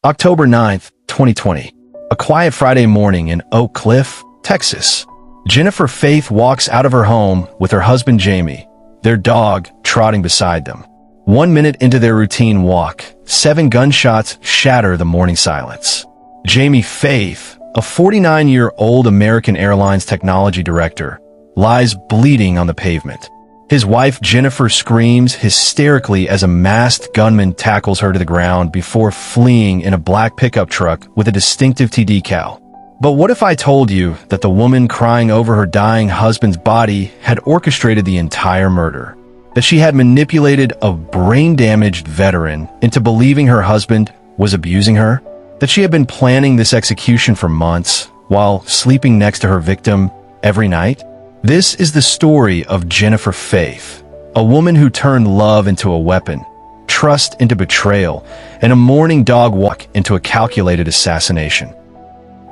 October 9th, 2020. A quiet Friday morning in Oak Cliff, Texas. Jennifer Faith walks out of her home with her husband Jamie, their dog trotting beside them. 1 minute into their routine walk, 7 gunshots shatter the morning silence. Jamie Faith, a 49-year-old American Airlines technology director, lies bleeding on the pavement. His wife Jennifer screams hysterically as a masked gunman tackles her to the ground before fleeing in a black pickup truck with a distinctive T decal. But what if I told you that the woman crying over her dying husband's body had orchestrated the entire murder? That she had manipulated a brain-damaged veteran into believing her husband was abusing her? That she had been planning this execution for months while sleeping next to her victim every night? This is the story of Jennifer Faith, a woman who turned love into a weapon, trust into betrayal, and a morning dog walk into a calculated assassination.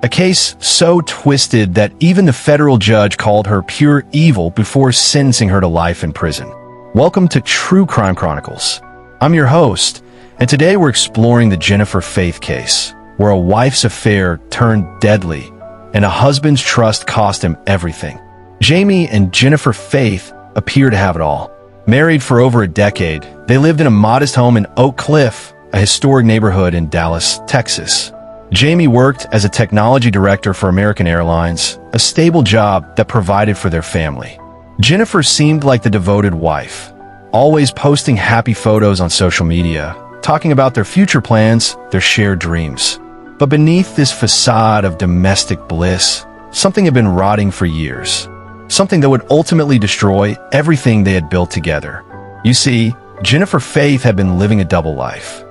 A case so twisted that even the federal judge called her pure evil before sentencing her to life in prison. Welcome to True Crime Chronicles. I'm your host, and today we're exploring the Jennifer Faith case, where a wife's affair turned deadly and a husband's trust cost him everything. Jamie and Jennifer Faith appear to have it all. Married for over a decade, they lived in a modest home in Oak Cliff, a historic neighborhood in Dallas, Texas. Jamie worked as a technology director for American Airlines, a stable job that provided for their family. Jennifer seemed like the devoted wife, always posting happy photos on social media, talking about their future plans, their shared dreams. But beneath this facade of domestic bliss, something had been rotting for years. Something that would ultimately destroy everything they had built together. You see, Jennifer Faith had been living a double life.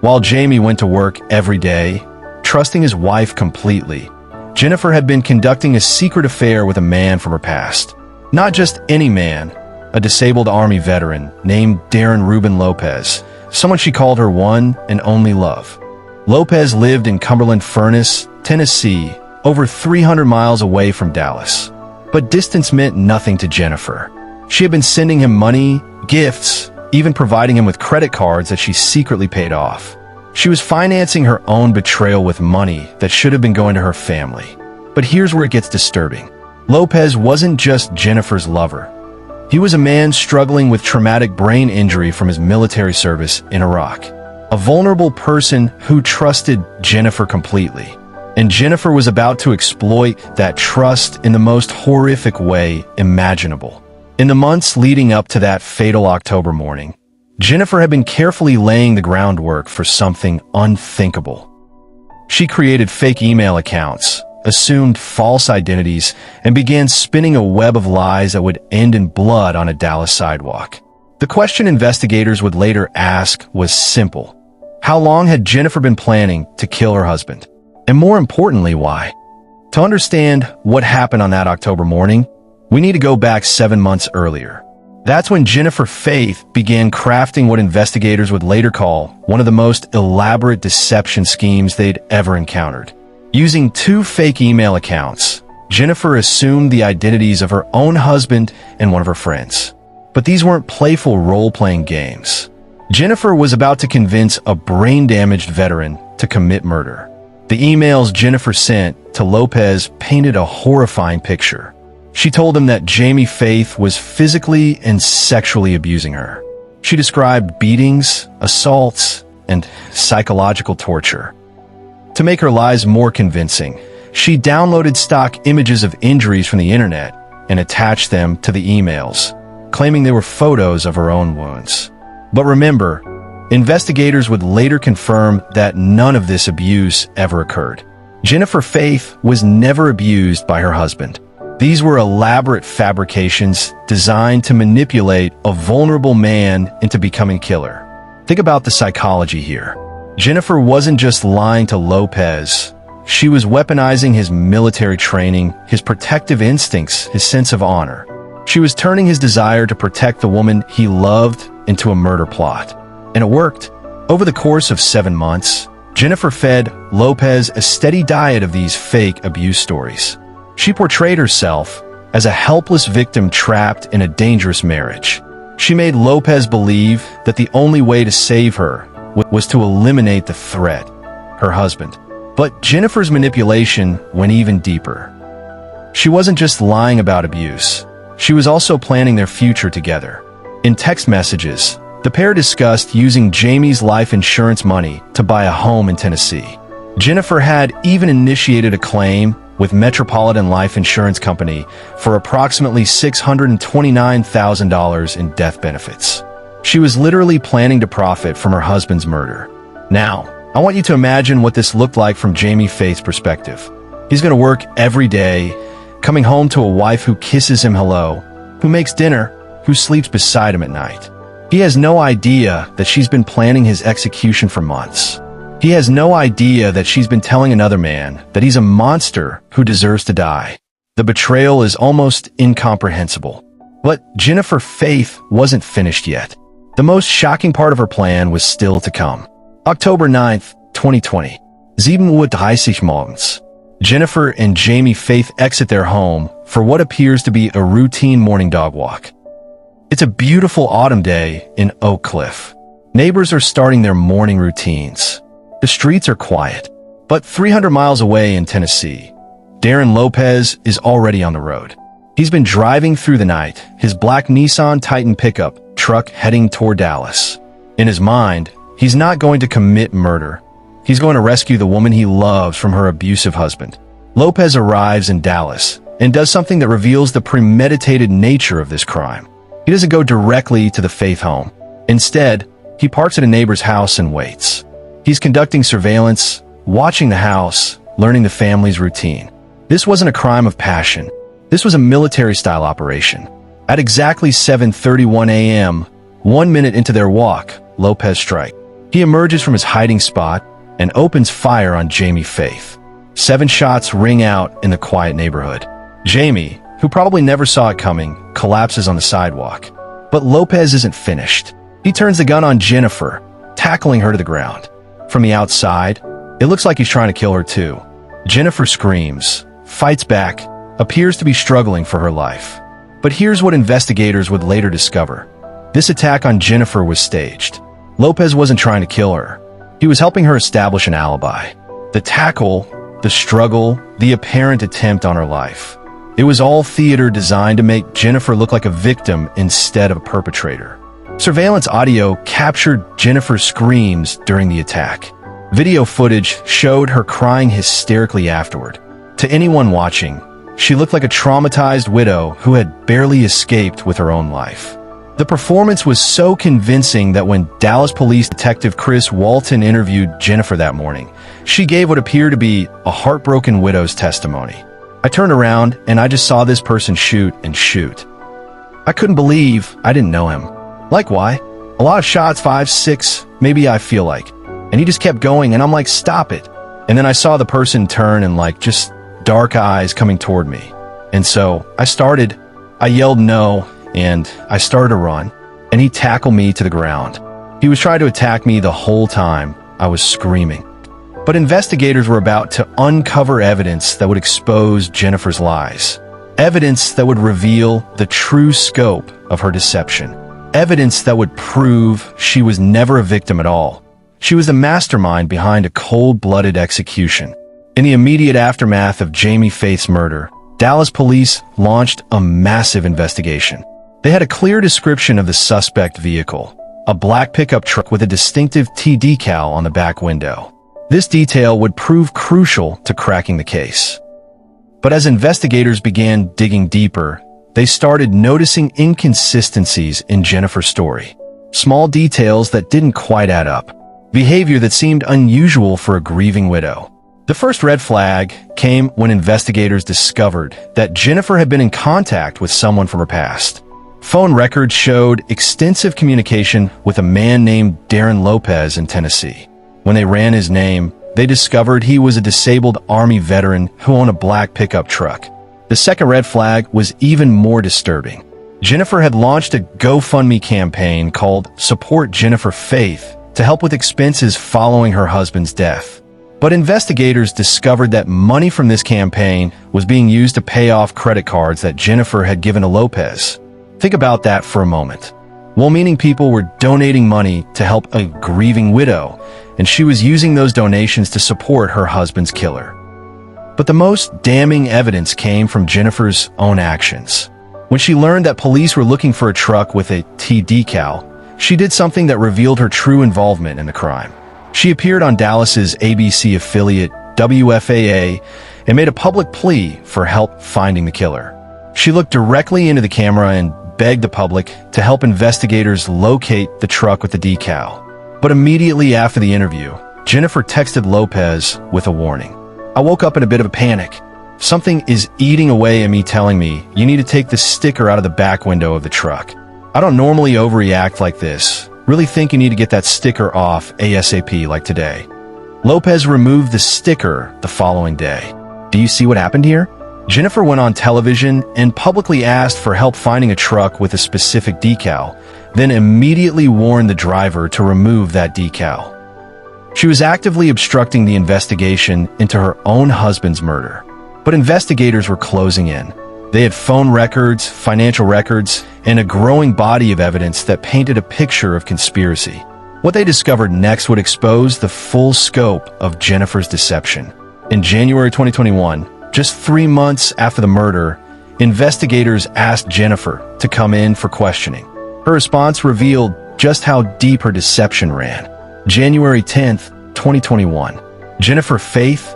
While Jamie went to work every day, trusting his wife completely, Jennifer had been conducting a secret affair with a man from her past. Not just any man, a disabled Army veteran named Darren Ruben Lopez, someone she called her one and only love. Lopez lived in Cumberland Furnace, Tennessee, over 300 miles away from Dallas. But distance meant nothing to Jennifer. She had been sending him money, gifts, even providing him with credit cards that she secretly paid off. She was financing her own betrayal with money that should have been going to her family. But here's where it gets disturbing. Lopez wasn't just Jennifer's lover. He was a man struggling with traumatic brain injury from his military service in Iraq. A vulnerable person who trusted Jennifer completely. And Jennifer was about to exploit that trust in the most horrific way imaginable. In the months leading up to that fatal October morning, Jennifer had been carefully laying the groundwork for something unthinkable. She created fake email accounts, assumed false identities, and began spinning a web of lies that would end in blood on a Dallas sidewalk. The question investigators would later ask was simple. How long had Jennifer been planning to kill her husband? And more importantly, why? To understand what happened on that October morning, we need to go back 7 months earlier. That's when Jennifer Faith began crafting what investigators would later call one of the most elaborate deception schemes they'd ever encountered. Using 2 fake email accounts, Jennifer assumed the identities of her own husband and one of her friends. But these weren't playful role-playing games. Jennifer was about to convince a brain-damaged veteran to commit murder. The emails Jennifer sent to Lopez painted a horrifying picture. She told him that Jamie Faith was physically and sexually abusing her. She described beatings, assaults, and psychological torture. To make her lies more convincing, she downloaded stock images of injuries from the internet and attached them to the emails, claiming they were photos of her own wounds. But remember, investigators would later confirm that none of this abuse ever occurred. Jennifer Faith was never abused by her husband. These were elaborate fabrications designed to manipulate a vulnerable man into becoming a killer. Think about the psychology here. Jennifer wasn't just lying to Lopez. She was weaponizing his military training, his protective instincts, his sense of honor. She was turning his desire to protect the woman he loved into a murder plot. And it worked. Over the course of 7 months, Jennifer fed Lopez a steady diet of these fake abuse stories. She portrayed herself as a helpless victim trapped in a dangerous marriage. She made Lopez believe that the only way to save her was to eliminate the threat. her husband. But Jennifer's manipulation went even deeper. She wasn't just lying about abuse. She was also planning their future together. In text messages, the pair discussed using Jamie's life insurance money to buy a home in Tennessee. Jennifer had even initiated a claim with Metropolitan Life Insurance Company for approximately $629,000 in death benefits. She was literally planning to profit from her husband's murder. Now, I want you to imagine what this looked like from Jamie Faith's perspective. He's going to work every day, coming home to a wife who kisses him hello, who makes dinner, who sleeps beside him at night. He has no idea that she's been planning his execution for months. He has no idea that she's been telling another man that he's a monster who deserves to die. The betrayal is almost incomprehensible. But Jennifer Faith wasn't finished yet. The most shocking part of her plan was still to come. October 9th, 2020. 7:30 morgens. Jennifer and Jamie Faith exit their home for what appears to be a routine morning dog walk. It's a beautiful autumn day in Oak Cliff. Neighbors are starting their morning routines. The streets are quiet. But 300 miles away in Tennessee, Darren Lopez is already on the road. He's been driving through the night, his black Nissan Titan pickup truck heading toward Dallas. In his mind, he's not going to commit murder. He's going to rescue the woman he loves from her abusive husband. Lopez arrives in Dallas and does something that reveals the premeditated nature of this crime. He doesn't go directly to the Faith home. Instead, he parks at a neighbor's house and waits. He's conducting surveillance, watching the house, learning the family's routine. This wasn't a crime of passion. This was a military-style operation. At exactly 7:31 a.m., 1 minute into their walk, Lopez strikes. He emerges from his hiding spot and opens fire on Jamie Faith. 7 shots ring out in the quiet neighborhood. Jamie, who probably never saw it coming, collapses on the sidewalk. But Lopez isn't finished. He turns the gun on Jennifer, tackling her to the ground. From the outside, it looks like he's trying to kill her too. Jennifer screams, fights back, appears to be struggling for her life. But here's what investigators would later discover. This attack on Jennifer was staged. Lopez wasn't trying to kill her. He was helping her establish an alibi. The tackle, the struggle, the apparent attempt on her life. It was all theater designed to make Jennifer look like a victim instead of a perpetrator. Surveillance audio captured Jennifer's screams during the attack. Video footage showed her crying hysterically afterward. To anyone watching, she looked like a traumatized widow who had barely escaped with her own life. The performance was so convincing that when Dallas Police Detective Chris Walton interviewed Jennifer that morning, she gave what appeared to be a heartbroken widow's testimony. I turned around and I just saw this person shoot and shoot. I couldn't believe I didn't know him. Like why? A lot of shots, 5, 6, maybe I feel like. And he just kept going and I'm like, stop it. And then I saw the person turn and like just dark eyes coming toward me. And so I yelled no, and I started to run, and he tackled me to the ground. He was trying to attack me the whole time I was screaming. But investigators were about to uncover evidence that would expose Jennifer's lies. Evidence that would reveal the true scope of her deception. Evidence that would prove she was never a victim at all. She was the mastermind behind a cold-blooded execution. In the immediate aftermath of Jamie Faith's murder, Dallas police launched a massive investigation. They had a clear description of the suspect vehicle, a black pickup truck with a distinctive T decal on the back window. This detail would prove crucial to cracking the case. But as investigators began digging deeper, they started noticing inconsistencies in Jennifer's story. Small details that didn't quite add up. Behavior that seemed unusual for a grieving widow. The first red flag came when investigators discovered that Jennifer had been in contact with someone from her past. Phone records showed extensive communication with a man named Darren Lopez in Tennessee. When they ran his name, they discovered he was a disabled Army veteran who owned a black pickup truck. The second red flag was even more disturbing. Jennifer had launched a GoFundMe campaign called Support Jennifer Faith to help with expenses following her husband's death. But investigators discovered that money from this campaign was being used to pay off credit cards that Jennifer had given to Lopez. Think about that for a moment. Well-meaning people were donating money to help a grieving widow, and she was using those donations to support her husband's killer. But the most damning evidence came from Jennifer's own actions. When she learned that police were looking for a truck with a T decal, she did something that revealed her true involvement in the crime. She appeared on Dallas's ABC affiliate WFAA and made a public plea for help finding the killer. She looked directly into the camera and begged the public to help investigators locate the truck with the decal. But immediately after the interview, Jennifer texted Lopez with a warning. I woke up in a bit of a panic. Something is eating away at me telling me you need to take the sticker out of the back window of the truck. I don't normally overreact like this. Really think you need to get that sticker off ASAP like today. Lopez removed the sticker the following day. Do you see what happened here? Jennifer went on television and publicly asked for help finding a truck with a specific decal, then immediately warned the driver to remove that decal. She was actively obstructing the investigation into her own husband's murder. But investigators were closing in. They had phone records, financial records, and a growing body of evidence that painted a picture of conspiracy. What they discovered next would expose the full scope of Jennifer's deception. In January 2021, just 3 months after the murder, investigators asked Jennifer to come in for questioning. Her response revealed just how deep her deception ran. January 10th, 2021. Jennifer Faith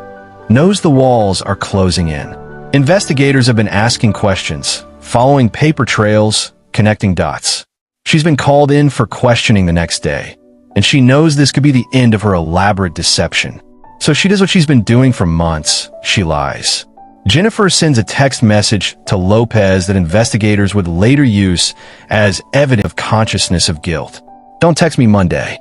knows the walls are closing in. Investigators have been asking questions, following paper trails, connecting dots. She's been called in for questioning the next day, and she knows this could be the end of her elaborate deception. So she does what she's been doing for months. She lies. Jennifer sends a text message to Lopez that investigators would later use as evidence of consciousness of guilt. Don't text me Monday.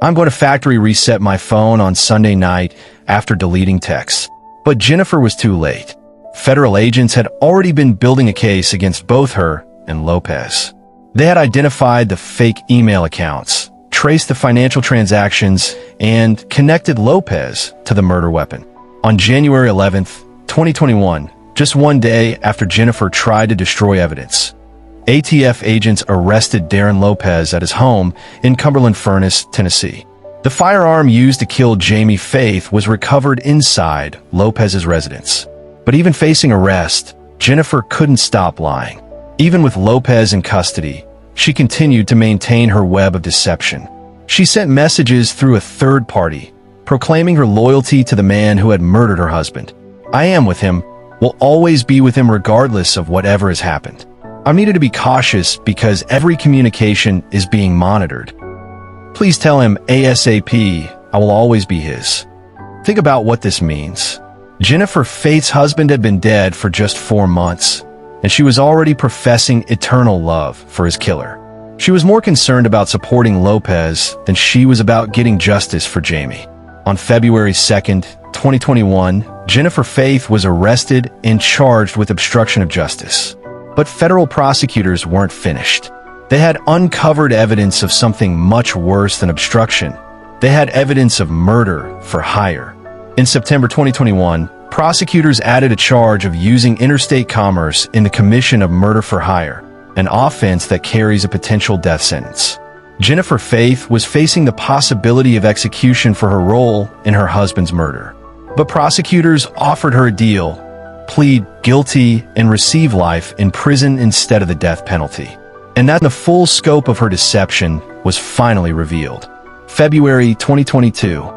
I'm going to factory reset my phone on Sunday night after deleting texts. But Jennifer was too late. Federal agents had already been building a case against both her and Lopez. They had identified the fake email accounts, traced the financial transactions, and connected Lopez to the murder weapon. On January 11th, 2021, just one day after Jennifer tried to destroy evidence, ATF agents arrested Darren Lopez at his home in Cumberland Furnace, Tennessee. The firearm used to kill Jamie Faith was recovered inside Lopez's residence. But even facing arrest, Jennifer couldn't stop lying. Even with Lopez in custody, she continued to maintain her web of deception. She sent messages through a third party, proclaiming her loyalty to the man who had murdered her husband. I am with him, will always be with him regardless of whatever has happened. I needed to be cautious because every communication is being monitored. Please tell him ASAP, I will always be his. Think about what this means. Jennifer Faith's husband had been dead for just 4 months, and she was already professing eternal love for his killer. She was more concerned about supporting Lopez than she was about getting justice for Jamie. On February 2nd, 2021, Jennifer Faith was arrested and charged with obstruction of justice. But federal prosecutors weren't finished. They had uncovered evidence of something much worse than obstruction. They had evidence of murder for hire. In September 2021, prosecutors added a charge of using interstate commerce in the commission of murder for hire, an offense that carries a potential death sentence. Jennifer Faith was facing the possibility of execution for her role in her husband's murder. But prosecutors offered her a deal: plead guilty and receive life in prison instead of the death penalty. And that the full scope of her deception was finally revealed. February 2022.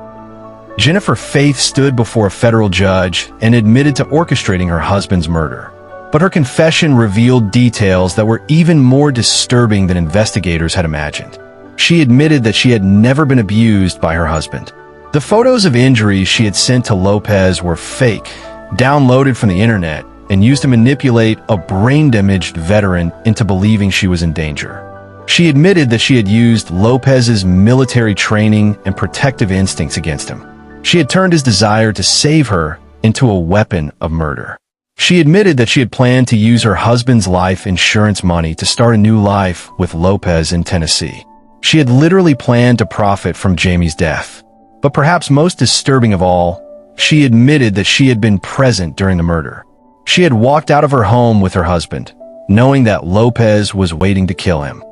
Jennifer Faith stood before a federal judge and admitted to orchestrating her husband's murder. But her confession revealed details that were even more disturbing than investigators had imagined. She admitted that she had never been abused by her husband. The photos of injuries she had sent to Lopez were fake, downloaded from the internet, and used to manipulate a brain-damaged veteran into believing she was in danger. She admitted that she had used Lopez's military training and protective instincts against him. She had turned his desire to save her into a weapon of murder. She admitted that she had planned to use her husband's life insurance money to start a new life with Lopez in Tennessee. She had literally planned to profit from Jamie's death. But perhaps most disturbing of all, she admitted that she had been present during the murder. She had walked out of her home with her husband, knowing that Lopez was waiting to kill him.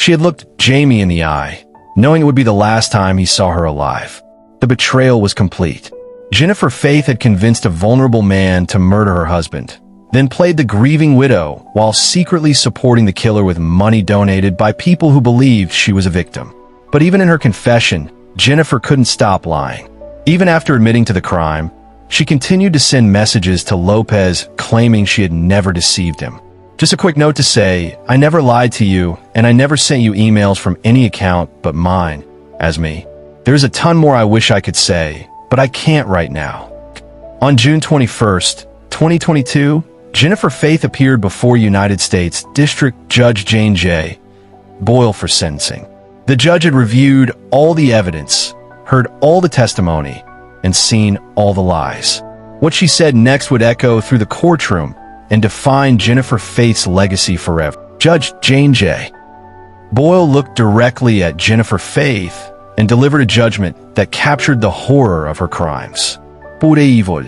She had looked Jamie in the eye, knowing it would be the last time he saw her alive. The betrayal was complete. Jennifer Faith had convinced a vulnerable man to murder her husband, then played the grieving widow while secretly supporting the killer with money donated by people who believed she was a victim. But even in her confession, Jennifer couldn't stop lying. Even after admitting to the crime, she continued to send messages to Lopez claiming she had never deceived him. Just a quick note to say, I never lied to you, and I never sent you emails from any account but mine, as me. There's a ton more I wish I could say, but I can't right now. On June 21st, 2022, Jennifer Faith appeared before United States District Judge Jane J. Boyle for sentencing. The judge had reviewed all the evidence, heard all the testimony, and seen all the lies. What she said next would echo through the courtroom and define Jennifer Faith's legacy forever. Judge Jane J. Boyle looked directly at Jennifer Faith and delivered a judgment that captured the horror of her crimes. Pure evil.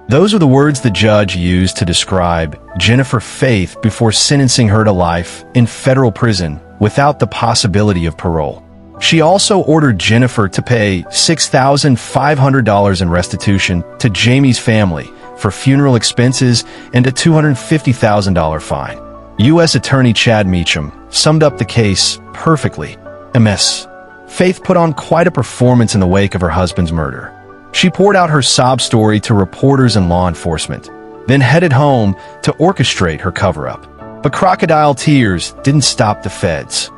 Those are the words the judge used to describe Jennifer Faith before sentencing her to life in federal prison without the possibility of parole. She also ordered Jennifer to pay $6,500 in restitution to Jamie's family for funeral expenses and a $250,000 fine. U.S. Attorney Chad Meacham summed up the case perfectly. MS. Faith put on quite a performance in the wake of her husband's murder. She poured out her sob story to reporters and law enforcement, then headed home to orchestrate her cover-up. But crocodile tears didn't stop the feds.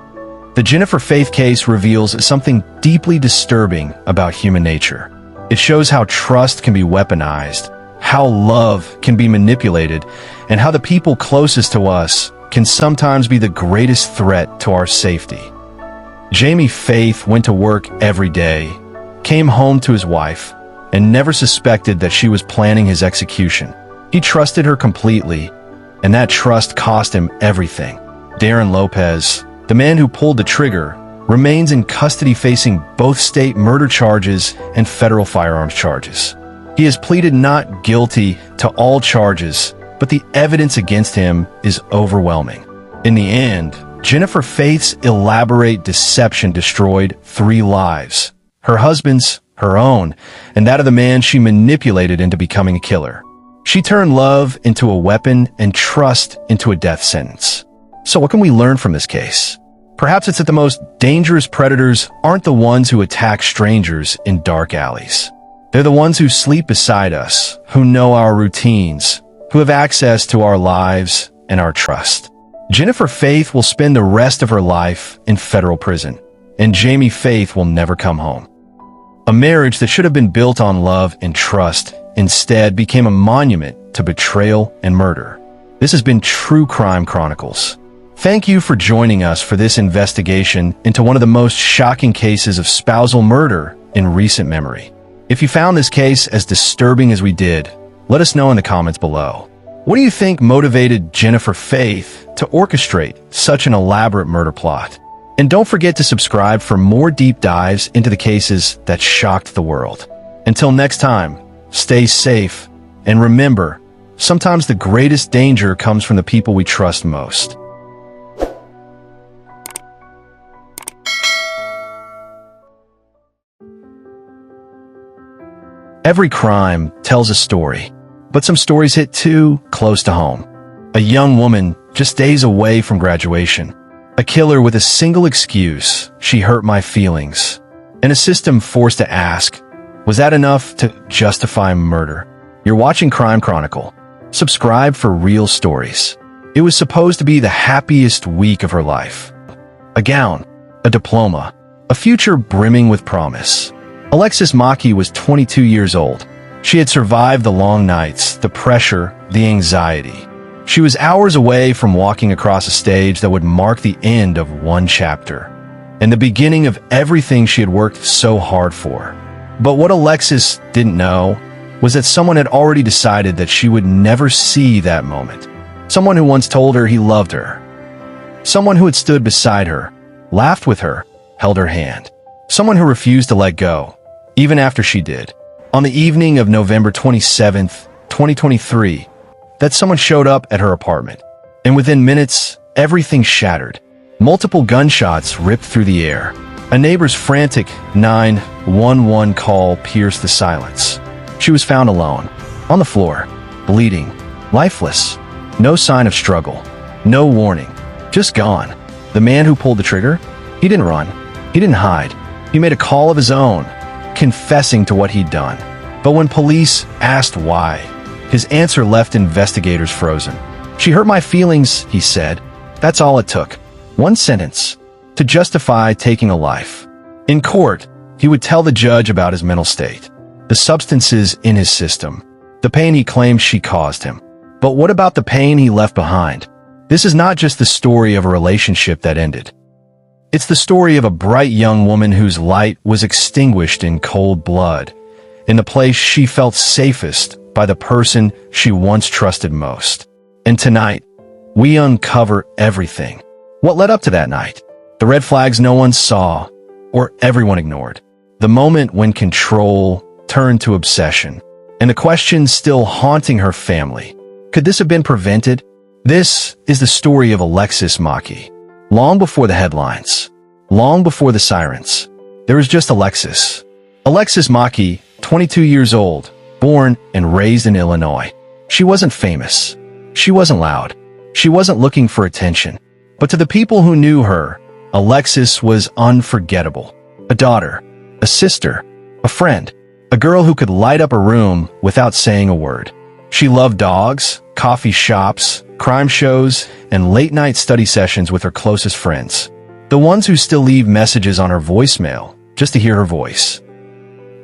The Jennifer Faith case reveals something deeply disturbing about human nature. It shows how trust can be weaponized, how love can be manipulated, and how the people closest to us can sometimes be the greatest threat to our safety. Jamie Faith went to work every day, came home to his wife, and never suspected that she was planning his execution. He trusted her completely, and that trust cost him everything. Darren Lopez, the man who pulled the trigger, remains in custody facing both state murder charges and federal firearms charges. He has pleaded not guilty to all charges, but the evidence against him is overwhelming. In the end, Jennifer Faith's elaborate deception destroyed 3 lives: her husband's, her own, and that of the man she manipulated into becoming a killer. She turned love into a weapon and trust into a death sentence. So what can we learn from this case? Perhaps it's that the most dangerous predators aren't the ones who attack strangers in dark alleys. They're the ones who sleep beside us, who know our routines, who have access to our lives and our trust. Jennifer Faith will spend the rest of her life in federal prison, and Jamie Faith will never come home. A marriage that should have been built on love and trust instead became a monument to betrayal and murder. This has been True Crime Chronicles. Thank you for joining us for this investigation into one of the most shocking cases of spousal murder in recent memory. If you found this case as disturbing as we did, let us know in the comments below. What do you think motivated Jennifer Faith to orchestrate such an elaborate murder plot? And don't forget to subscribe for more deep dives into the cases that shocked the world. Until next time, stay safe, and remember, sometimes the greatest danger comes from the people we trust most. Every crime tells a story, but some stories hit too close to home. A young woman just days away from graduation. A killer with a single excuse: she hurt my feelings. And a system forced to ask, was that enough to justify murder? You're watching Crime Chronicle. Subscribe for real stories. It was supposed to be the happiest week of her life. A gown, a diploma, a future brimming with promise. Alexis Mackey was 22 years old. She had survived the long nights, the pressure, the anxiety. She was hours away from walking across a stage that would mark the end of one chapter and the beginning of everything she had worked so hard for. But what Alexis didn't know was that someone had already decided that she would never see that moment. Someone who once told her he loved her. Someone who had stood beside her, laughed with her, held her hand. Someone who refused to let go, even after she did. On the evening of November 27th, 2023, that someone showed up at her apartment, and within minutes, everything shattered. Multiple gunshots ripped through the air. A neighbor's frantic 911 call pierced the silence. She was found alone, on the floor, bleeding, lifeless. No sign of struggle, no warning, just gone. The man who pulled the trigger? He didn't run. He didn't hide. He made a call of his own, confessing to what he'd done. But when police asked why, his answer left investigators frozen. "She hurt my feelings," he said. That's all it took. One sentence to justify taking a life. In court, he would tell the judge about his mental state, the substances in his system, the pain he claimed she caused him. But what about the pain he left behind? This is not just the story of a relationship that ended. It's the story of a bright young woman whose light was extinguished in cold blood, in the place she felt safest by the person she once trusted most. And tonight, we uncover everything. What led up to that night? The red flags no one saw, or everyone ignored. The moment when control turned to obsession. And the questions still haunting her family. Could this have been prevented? This is the story of Alexis Mackey. Long before the headlines, long before the sirens, there was just Alexis. Alexis Mackey, 22 years old, born and raised in Illinois. She wasn't famous. She wasn't loud. She wasn't looking for attention. But to the people who knew her, Alexis was unforgettable. A daughter, a sister, a friend, a girl who could light up a room without saying a word. She loved dogs, coffee shops, crime shows, and late-night study sessions with her closest friends. The ones who still leave messages on her voicemail just to hear her voice.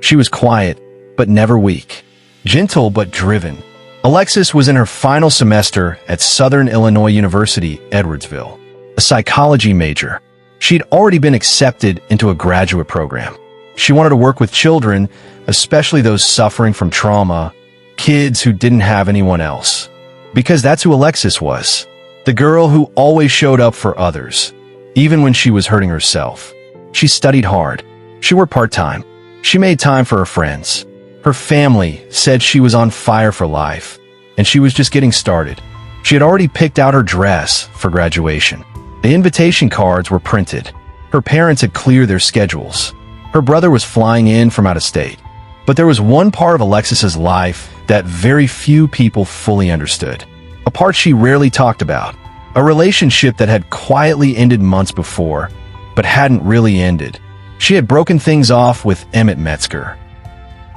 She was quiet, but never weak. Gentle, but driven. Alexis was in her final semester at Southern Illinois University, Edwardsville, a psychology major. She'd already been accepted into a graduate program. She wanted to work with children, especially those suffering from trauma, kids who didn't have anyone else. Because that's who Alexis was. The girl who always showed up for others, even when she was hurting herself. She studied hard. She worked part-time. She made time for her friends. Her family said she was on fire for life, and she was just getting started. She had already picked out her dress for graduation. The invitation cards were printed. Her parents had cleared their schedules. Her brother was flying in from out of state. But there was one part of Alexis's life that very few people fully understood. A part she rarely talked about. A relationship that had quietly ended months before, but hadn't really ended. She had broken things off with Emmett Metzger,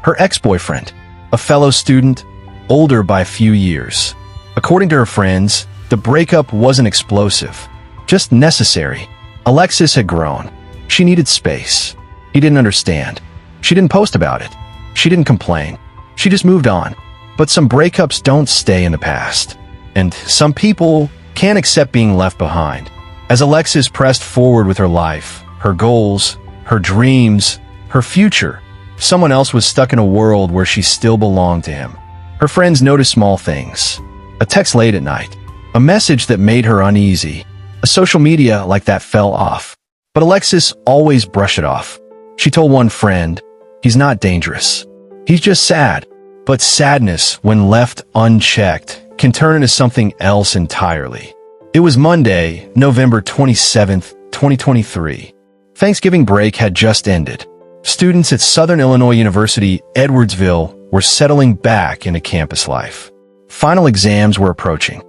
her ex-boyfriend, a fellow student, older by a few years. According to her friends, the breakup wasn't explosive, just necessary. Alexis had grown. She needed space. He didn't understand. She didn't post about it. She didn't complain. She just moved on. But some breakups don't stay in the past. And some people can't accept being left behind. As Alexis pressed forward with her life, her goals, her dreams, her future, someone else was stuck in a world where she still belonged to him. Her friends noticed small things. A text late at night. A message that made her uneasy. A social media like that fell off. But Alexis always brushed it off. She told one friend, "He's not dangerous. He's just sad." But sadness, when left unchecked, can turn into something else entirely. It was Monday, November 27th, 2023. Thanksgiving break had just ended. Students at Southern Illinois University, Edwardsville, were settling back into campus life. Final exams were approaching.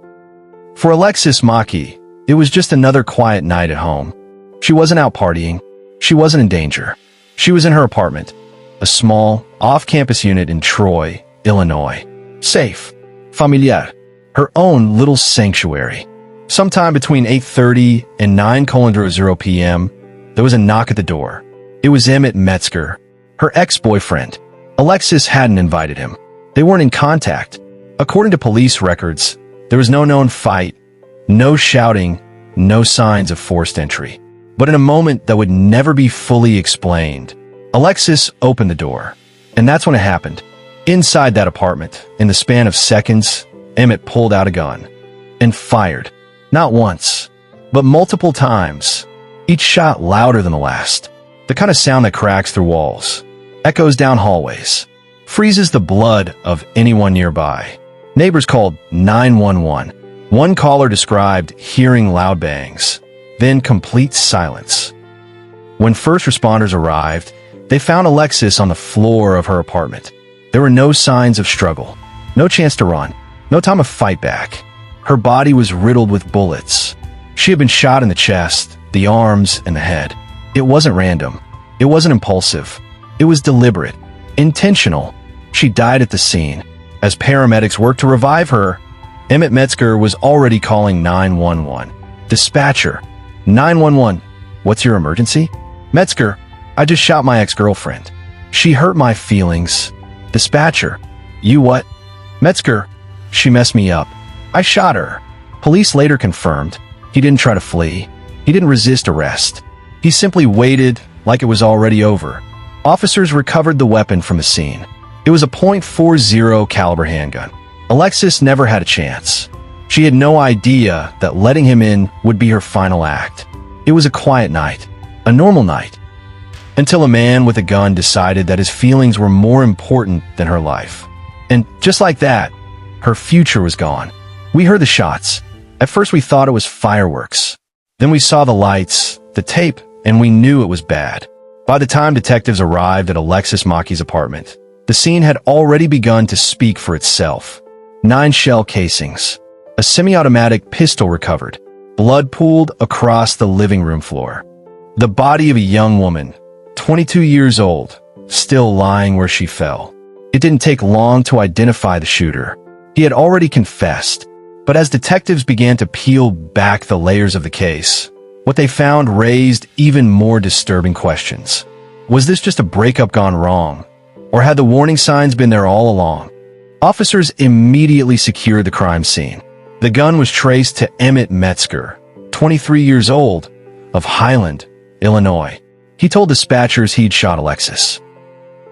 For Alexis Mackey, it was just another quiet night at home. She wasn't out partying. She wasn't in danger. She was in her apartment, a small, off-campus unit in Troy, Illinois. Safe, familiar, her own little sanctuary. Sometime between 8:30 and 9:00 p.m., there was a knock at the door. It was Emmett Metzger, her ex-boyfriend. Alexis hadn't invited him. They weren't in contact. According to police records, there was no known fight, no shouting, no signs of forced entry. But in a moment that would never be fully explained, Alexis opened the door. And that's when it happened. Inside that apartment, in the span of seconds, Emmett pulled out a gun and fired. Not once, but multiple times. Each shot louder than the last. The kind of sound that cracks through walls, echoes down hallways, freezes the blood of anyone nearby. Neighbors called 911. One caller described hearing loud bangs, then complete silence. When first responders arrived, they found Alexis on the floor of her apartment. There were no signs of struggle, no chance to run, no time to fight back. Her body was riddled with bullets. She had been shot in the chest, the arms, and the head. It wasn't random. It wasn't impulsive. It was deliberate, intentional. She died at the scene. As paramedics worked to revive her, Emmett Metzger was already calling 911. Dispatcher, 911, what's your emergency? Metzger, I just shot my ex-girlfriend. She hurt my feelings. Dispatcher, you what? Metzger, she messed me up. I shot her. Police later confirmed he didn't try to flee. He didn't resist arrest. He simply waited like it was already over. Officers recovered the weapon from the scene. It was a .40 caliber handgun. Alexis never had a chance. She had no idea that letting him in would be her final act. It was a quiet night, a normal night, until a man with a gun decided that his feelings were more important than her life. And just like that, her future was gone. We heard the shots. At first we thought it was fireworks. Then we saw the lights, the tape, and we knew it was bad. By the time detectives arrived at Alexis Mackey's apartment, the scene had already begun to speak for itself. 9 shell casings, a semi-automatic pistol recovered, blood pooled across the living room floor. The body of a young woman, 22 years old, still lying where she fell. It didn't take long to identify the shooter. He had already confessed. But as detectives began to peel back the layers of the case, what they found raised even more disturbing questions. Was this just a breakup gone wrong? Or had the warning signs been there all along? Officers immediately secured the crime scene. The gun was traced to Emmett Metzger, 23 years old, of Highland, Illinois. He told dispatchers he'd shot Alexis.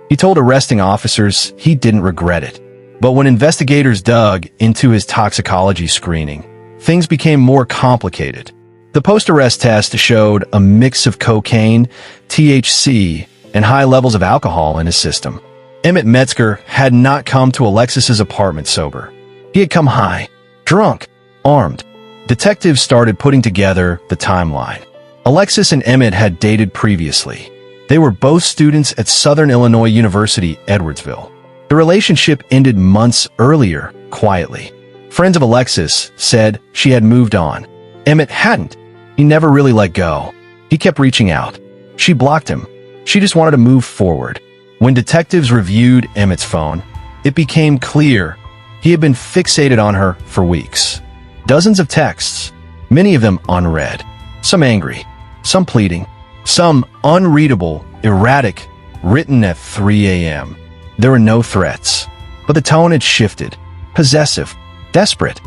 He told arresting officers he didn't regret it. But when investigators dug into his toxicology screening, things became more complicated. The post-arrest test showed a mix of cocaine, THC, and high levels of alcohol in his system. Emmett Metzger had not come to Alexis's apartment sober. He had come high, drunk, armed. Detectives started putting together the timeline. Alexis and Emmett had dated previously. They were both students at Southern Illinois University, Edwardsville. The relationship ended months earlier, quietly. Friends of Alexis said she had moved on. Emmett hadn't. He never really let go. He kept reaching out. She blocked him. She just wanted to move forward. When detectives reviewed Emmett's phone, it became clear he had been fixated on her for weeks. Dozens of texts, many of them unread. Some angry, some pleading, some unreadable, erratic, written at 3 a.m. There were no threats, but the tone had shifted. Possessive, desperate.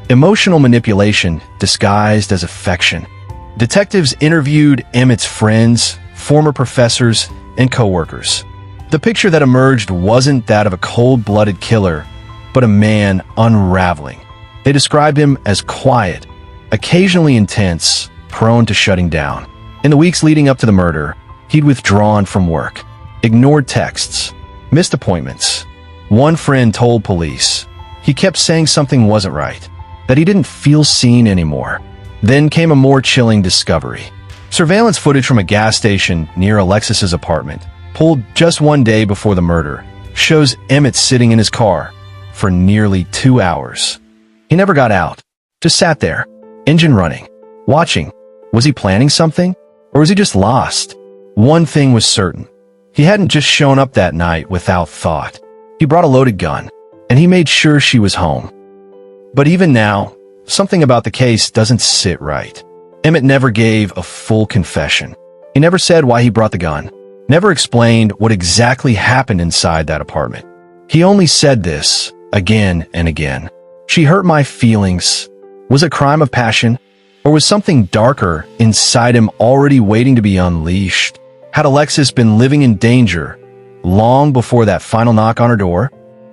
Emotional manipulation disguised as affection. Detectives interviewed Emmett's friends, former professors, and co-workers. The picture that emerged wasn't that of a cold-blooded killer, but a man unraveling. They described him as quiet, occasionally intense, prone to shutting down. In the weeks leading up to the murder, he'd withdrawn from work, ignored texts, missed appointments. One friend told police he kept saying something wasn't right, that he didn't feel seen anymore. Then came a more chilling discovery. Surveillance footage from a gas station near Alexis's apartment, pulled just one day before the murder, shows Emmett sitting in his car for nearly 2 hours. He never got out, just sat there, engine running, watching. Was he planning something? Or was he just lost? One thing was certain. He hadn't just shown up that night without thought. He brought a loaded gun, and he made sure she was home. But even now, something about the case doesn't sit right. Emmett never gave a full confession. He never said why he brought the gun, never explained what exactly happened inside that apartment. He only said this again and again. She hurt my feelings. Was it a crime of passion? Or was something darker inside him already waiting to be unleashed? Had Alexis been living in danger long before that final knock on her door?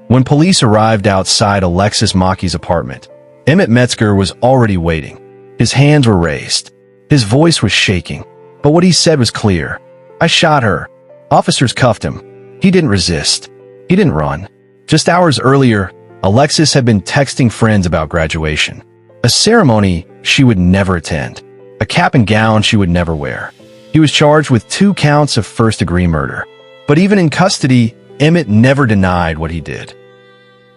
When police arrived outside Alexis Mackey's apartment, Emmett Metzger was already waiting. His hands were raised. His voice was shaking. But what he said was clear. I shot her. Officers cuffed him. He didn't resist. He didn't run. Just hours earlier, Alexis had been texting friends about graduation, a ceremony she would never attend, a cap and gown she would never wear. He was charged with 2 counts of first-degree murder. But even in custody, Emmett never denied what he did.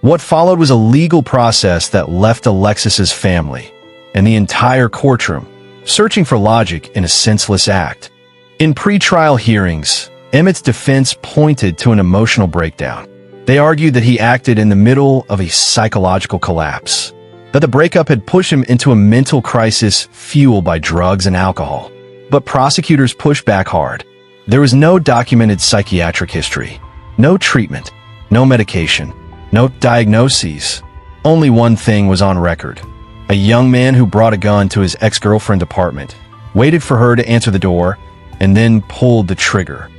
What followed was a legal process that left Alexis's family and the entire courtroom searching for logic in a senseless act. In pre-trial hearings, Emmett's defense pointed to an emotional breakdown. They argued that he acted in the middle of a psychological collapse, that the breakup had pushed him into a mental crisis fueled by drugs and alcohol. But prosecutors pushed back hard. There was no documented psychiatric history, no treatment, no medication, no diagnoses. Only one thing was on record. A young man who brought a gun to his ex-girlfriend's apartment, waited for her to answer the door, and then pulled the trigger.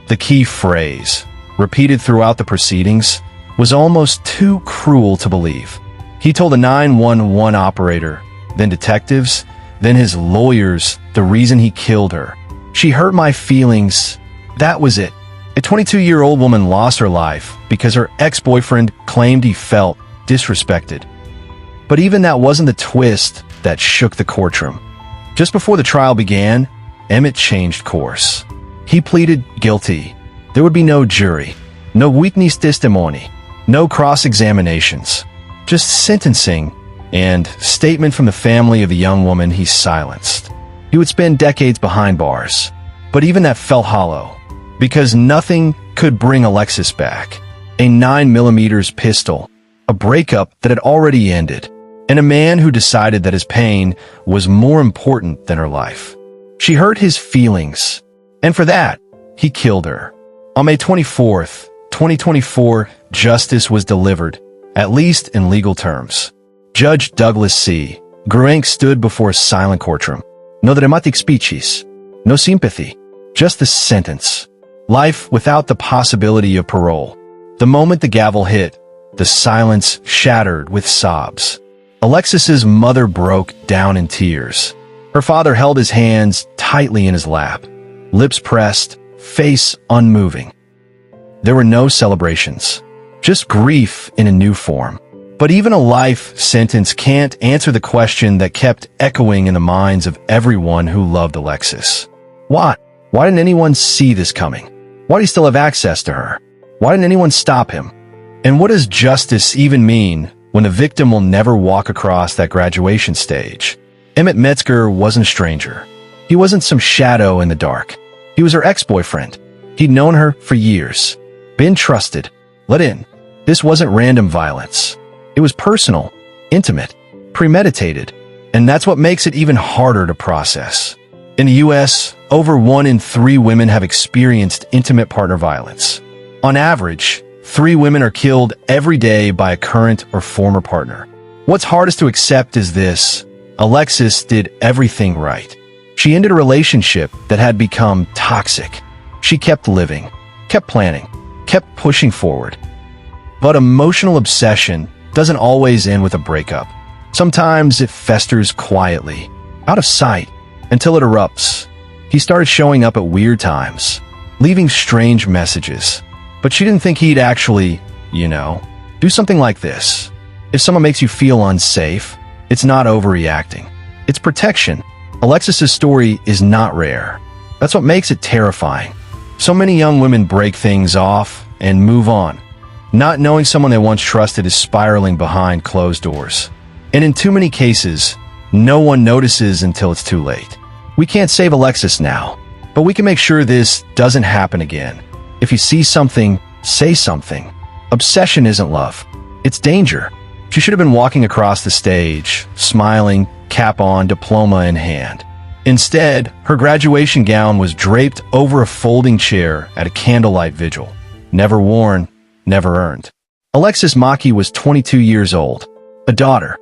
The key phrase, repeated throughout the proceedings, was almost too cruel to believe. He told a 911 operator, then detectives, then his lawyers, the reason he killed her. She hurt my feelings. That was it. A 22-year-old woman lost her life because her ex-boyfriend claimed he felt disrespected. But even that wasn't the twist that shook the courtroom. Just before the trial began, Emmett changed course. He pleaded guilty. There would be no jury, no witness testimony, no cross-examinations, just sentencing and statement from the family of the young woman he silenced. He would spend decades behind bars, but even that felt hollow, because nothing could bring Alexis back. A 9mm pistol, a breakup that had already ended, and a man who decided that his pain was more important than her life. She hurt his feelings, and for that, he killed her. On May 24th, 2024, justice was delivered, at least in legal terms. Judge Douglas C. Gruenk stood before a silent courtroom. No dramatic speeches, no sympathy, just the sentence. Life without the possibility of parole. The moment the gavel hit, the silence shattered with sobs. Alexis's mother broke down in tears. Her father held his hands tightly in his lap, lips pressed, face unmoving. There were no celebrations, just grief in a new form. But even a life sentence can't answer the question that kept echoing in the minds of everyone who loved Alexis. Why? Why didn't anyone see this coming? Why did he still have access to her? Why didn't anyone stop him? And what does justice even mean when the victim will never walk across that graduation stage? Emmett Metzger wasn't a stranger. He wasn't some shadow in the dark. He was her ex-boyfriend. He'd known her for years, been trusted, let in. This wasn't random violence. It was personal, intimate, premeditated, and that's what makes it even harder to process. In the U.S., over 1 in 3 women have experienced intimate partner violence. On average, 3 women are killed every day by a current or former partner. What's hardest to accept is this: Alexis did everything right. She ended a relationship that had become toxic. She kept living, kept planning, kept pushing forward. But emotional obsession doesn't always end with a breakup. Sometimes it festers quietly, out of sight, until it erupts. He started showing up at weird times, leaving strange messages. But she didn't think he'd actually, do something like this. If someone makes you feel unsafe, it's not overreacting. It's protection. Alexis's story is not rare. That's what makes it terrifying. So many young women break things off and move on, not knowing someone they once trusted is spiraling behind closed doors. And in too many cases, no one notices until it's too late. We can't save Alexis now, but we can make sure this doesn't happen again. If you see something, say something. Obsession isn't love. It's danger. She should have been walking across the stage, smiling, cap on, diploma in hand. Instead, her graduation gown was draped over a folding chair at a candlelight vigil. Never worn, never earned. Alexis Mackey was 22 years old, a daughter,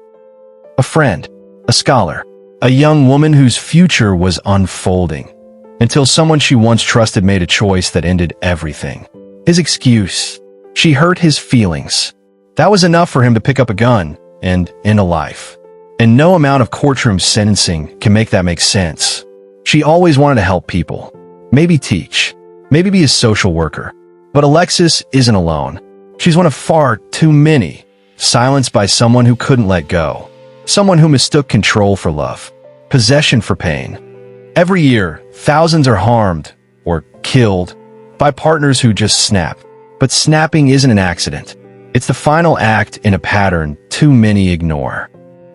a friend, a scholar, a young woman whose future was unfolding, until someone she once trusted made a choice that ended everything. His excuse: she hurt his feelings. That was enough for him to pick up a gun and end a life. And no amount of courtroom sentencing can make that make sense. She always wanted to help people, maybe teach, maybe be a social worker. But Alexis isn't alone. She's one of far too many, silenced by someone who couldn't let go, someone who mistook control for love. possession for pain. Every year, thousands are harmed or killed by partners who just snap. But snapping isn't an accident. It's the final act in a pattern too many ignore.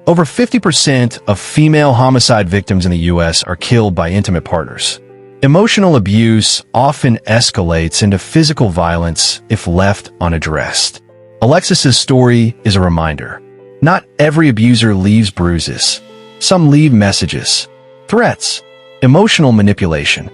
Over 50% of female homicide victims in the U.S. are killed by intimate partners. Emotional abuse often escalates into physical violence if left unaddressed. Alexis's story is a reminder. Not every abuser leaves bruises. Some leave messages, threats, emotional manipulation.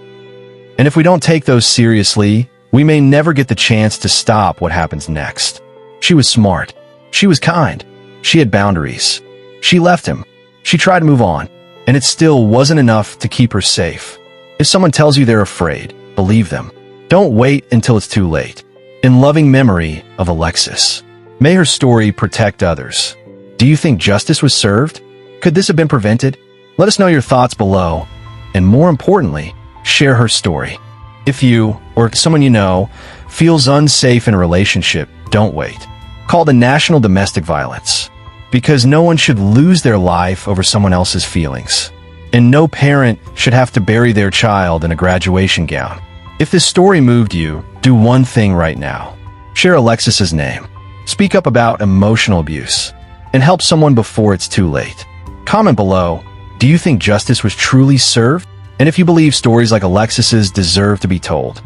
And if we don't take those seriously, we may never get the chance to stop what happens next. She was smart. She was kind. She had boundaries. She left him. She tried to move on, and it still wasn't enough to keep her safe. If someone tells you they're afraid, believe them. Don't wait until it's too late. In loving memory of Alexis, may her story protect others. Do you think justice was served? Could this have been prevented? Let us know your thoughts below, and more importantly, share her story. If you, or someone you know, feels unsafe in a relationship, don't wait. Call the National Domestic Violence. Because no one should lose their life over someone else's feelings. And no parent should have to bury their child in a graduation gown. If this story moved you, do one thing right now. Share Alexis's name. Speak up about emotional abuse. And help someone before it's too late. Comment below, do you think justice was truly served? And if you believe stories like Alexis's deserve to be told,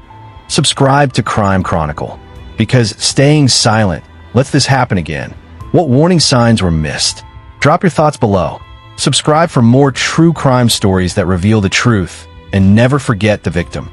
subscribe to Crime Chronicle. Because staying silent lets this happen again. What warning signs were missed? Drop your thoughts below. Subscribe for more true crime stories that reveal the truth, and never forget the victim.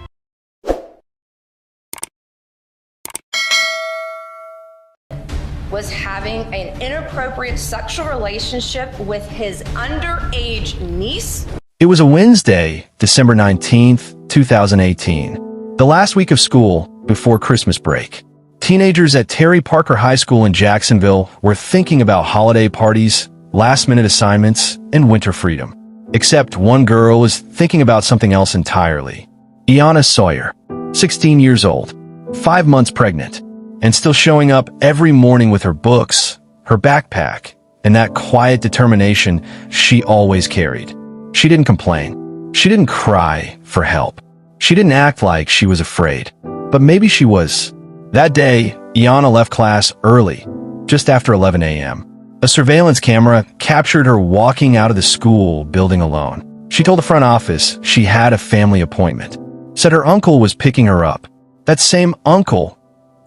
Was having an inappropriate sexual relationship with his underage niece. It was a Wednesday, December 19th, 2018, the last week of school before Christmas break. Teenagers at Terry Parker High School in Jacksonville were thinking about holiday parties, last-minute assignments, and winter freedom. Except one girl was thinking about something else entirely. Iana Sawyer, 16 years old, 5 months pregnant, and still showing up every morning with her books, her backpack, and that quiet determination she always carried. She didn't complain. She didn't cry for help. She didn't act like she was afraid. But maybe she was. That day, Iana left class early, just after 11 a.m. A surveillance camera captured her walking out of the school building alone. She told the front office she had a family appointment, said her uncle was picking her up. That same uncle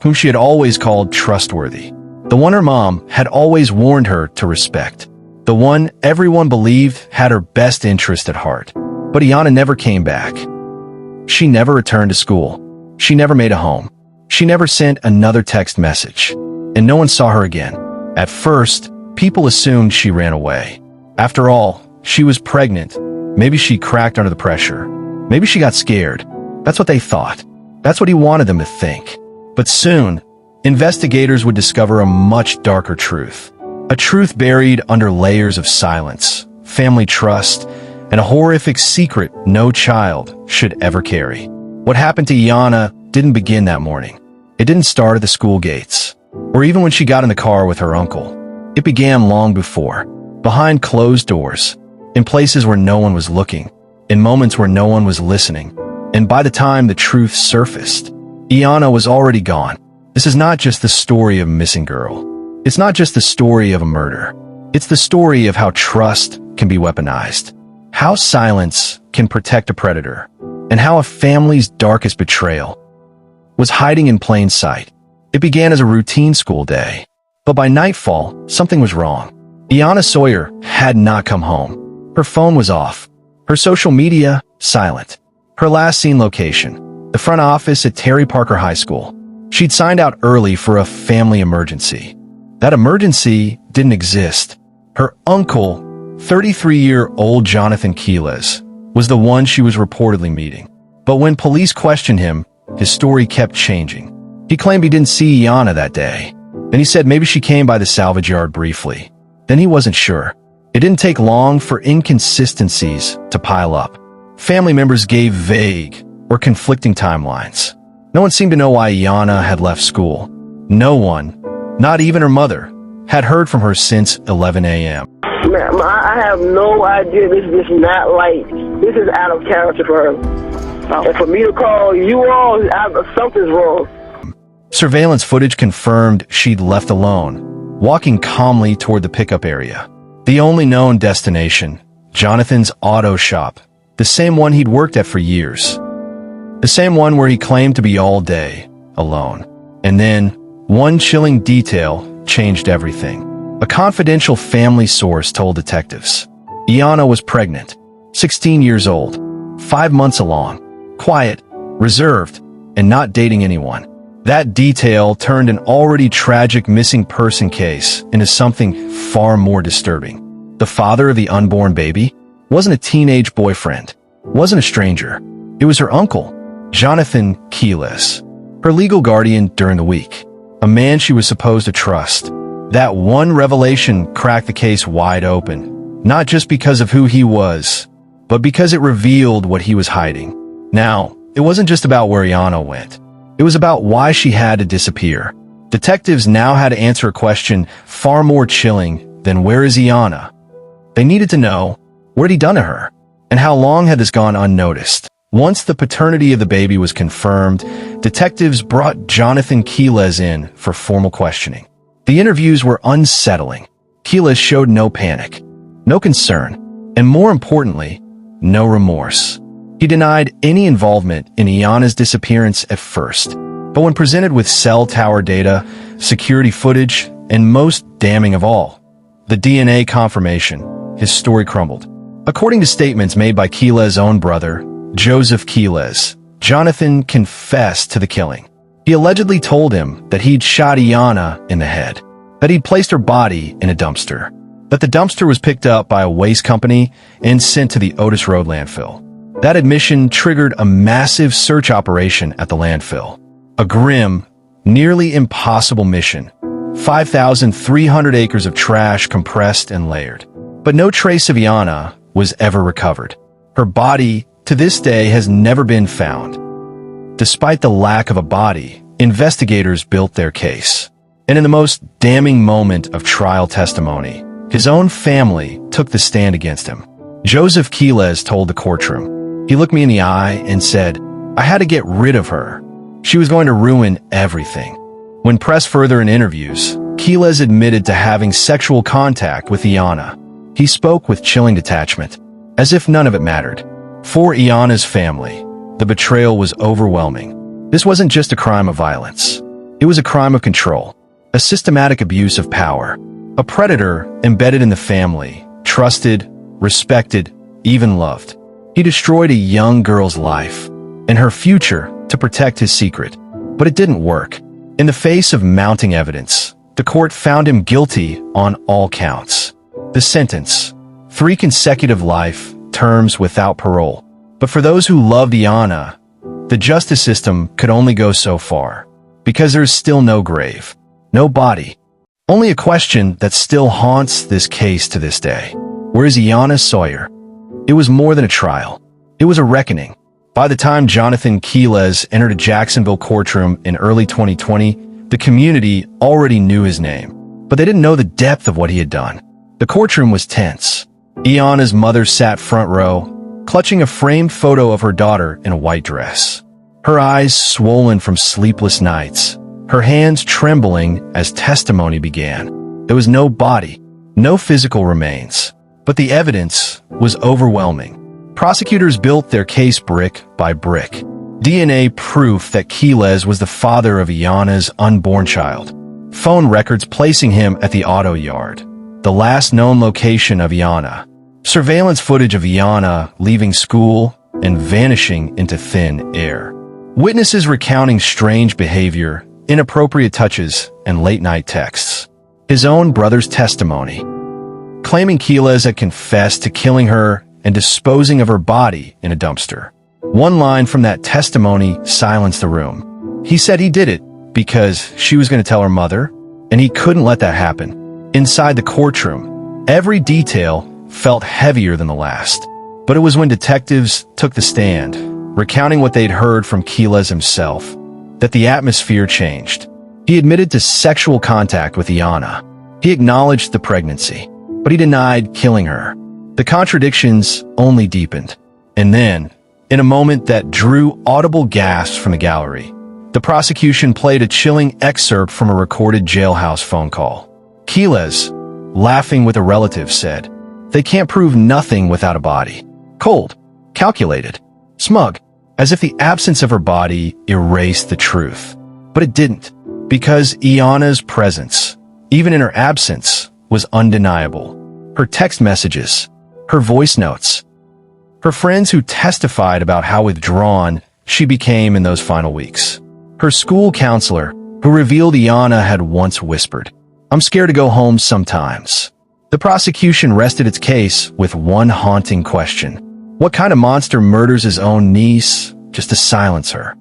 whom she had always called trustworthy. The one her mom had always warned her to respect. The one everyone believed had her best interest at heart. But Iana never came back. She never returned to school. She never made a home. She never sent another text message. And no one saw her again. At first, people assumed she ran away. After all, she was pregnant. Maybe she cracked under the pressure. Maybe she got scared. That's what they thought. That's what he wanted them to think. But soon, investigators would discover a much darker truth. A truth buried under layers of silence, family trust, and a horrific secret no child should ever carry. What happened to Iana didn't begin that morning. It didn't start at the school gates, or even when she got in the car with her uncle. It began long before, behind closed doors, in places where no one was looking, in moments where no one was listening. And by the time the truth surfaced, Iana was already gone. This is not just the story of a missing girl. It's not just the story of a murder. It's the story of how trust can be weaponized, how silence can protect a predator, and how a family's darkest betrayal was hiding in plain sight. It began as a routine school day, but by nightfall, something was wrong. Iana Sawyer had not come home. Her phone was off. Her social media, silent. Her last seen location, the front office at Terry Parker High School. She'd signed out early for a family emergency. That emergency didn't exist. Her uncle, 33-year-old Jonathan Quiles, was the one she was reportedly meeting. But when police questioned him, his story kept changing. He claimed he didn't see Iana that day. Then he said maybe she came by the salvage yard briefly. Then he wasn't sure. It didn't take long for inconsistencies to pile up. Family members gave vague or conflicting timelines. No one seemed to know why Iana had left school. No one, not even her mother, had heard from her since 11 a.m. Man, I have no idea. This is not like, this is out of character for her. And for me to call you all, something's wrong. Surveillance footage confirmed she'd left alone, walking calmly toward the pickup area. The only known destination, Jonathan's auto shop, the same one he'd worked at for years. The same one where he claimed to be all day, alone. And then, one chilling detail changed everything. A confidential family source told detectives. Iyanna was pregnant, 16 years old, 5 months along, quiet, reserved, and not dating anyone. That detail turned an already tragic missing person case into something far more disturbing. The father of the unborn baby wasn't a teenage boyfriend, wasn't a stranger. It was her uncle, Jonathan Quiles, her legal guardian during the week, a man she was supposed to trust. That one revelation cracked the case wide open, not just because of who he was, but because it revealed what he was hiding. Now, it wasn't just about where Iyanna went. It was about why she had to disappear. Detectives now had to answer a question far more chilling than where is Iyanna? They needed to know, what had he done to her? And how long had this gone unnoticed? Once the paternity of the baby was confirmed, detectives brought Jonathan Quiles in for formal questioning. The interviews were unsettling. Quiles showed no panic, no concern, and more importantly, no remorse. He denied any involvement in Iyanna's disappearance at first, but when presented with cell tower data, security footage, and most damning of all, the DNA confirmation, his story crumbled. According to statements made by Quiles' own brother, Joseph Quiles, Jonathan confessed to the killing. He allegedly told him that he'd shot Iyanna in the head, that he'd placed her body in a dumpster, that the dumpster was picked up by a waste company and sent to the Otis Road landfill. That admission triggered a massive search operation at the landfill. A grim, nearly impossible mission. 5,300 acres of trash compressed and layered. But no trace of Iyanna was ever recovered. Her body, to this day, has never been found. Despite the lack of a body, investigators built their case. And in the most damning moment of trial testimony, his own family took the stand against him. Joseph Quiles told the courtroom. He looked me in the eye and said, "I had to get rid of her. She was going to ruin everything." When pressed further in interviews, Quiles admitted to having sexual contact with Iyanna. He spoke with chilling detachment, as if none of it mattered. For Iyanna's family, the betrayal was overwhelming. This wasn't just a crime of violence. It was a crime of control, a systematic abuse of power, a predator embedded in the family, trusted, respected, even loved. He destroyed a young girl's life and her future to protect his secret. But it didn't work. In the face of mounting evidence, the court found him guilty on all counts. The sentence, 3 consecutive life terms without parole. But for those who loved Iyanna, the justice system could only go so far, because there is still no grave, no body. Only a question that still haunts this case to this day. Where is Iyanna Sawyer? It was more than a trial. It was a reckoning. By the time Jonathan Quiles entered a Jacksonville courtroom in early 2020, the community already knew his name, but they didn't know the depth of what he had done. The courtroom was tense. Iyanna's mother sat front row, clutching a framed photo of her daughter in a white dress. Her eyes swollen from sleepless nights, her hands trembling as testimony began. There was no body, no physical remains, but the evidence was overwhelming. Prosecutors built their case brick by brick. DNA proof that Quiles was the father of Iyanna's unborn child. Phone records placing him at the auto yard, the last known location of Iyanna. Surveillance footage of Iyanna leaving school and vanishing into thin air. Witnesses recounting strange behavior, inappropriate touches, and late-night texts. His own brother's testimony, claiming Quiles had confessed to killing her and disposing of her body in a dumpster. One line from that testimony silenced the room. He said he did it because she was going to tell her mother, and he couldn't let that happen. Inside the courtroom, every detail felt heavier than the last. But it was when detectives took the stand, recounting what they'd heard from Quiles himself, that the atmosphere changed. He admitted to sexual contact with Iyanna. He acknowledged the pregnancy. but he denied killing her. The contradictions only deepened. And then, in a moment that drew audible gasps from the gallery, the prosecution played a chilling excerpt from a recorded jailhouse phone call. Quiles, laughing with a relative, said, "They can't prove nothing without a body." Cold, calculated, smug, as if the absence of her body erased the truth. But it didn't, because Iyanna's presence, even in her absence, was undeniable. Her text messages, her voice notes, her friends who testified about how withdrawn she became in those final weeks. Her school counselor, who revealed Iyanna had once whispered, "I'm scared to go home sometimes." The prosecution rested its case with one haunting question. What kind of monster murders his own niece just to silence her?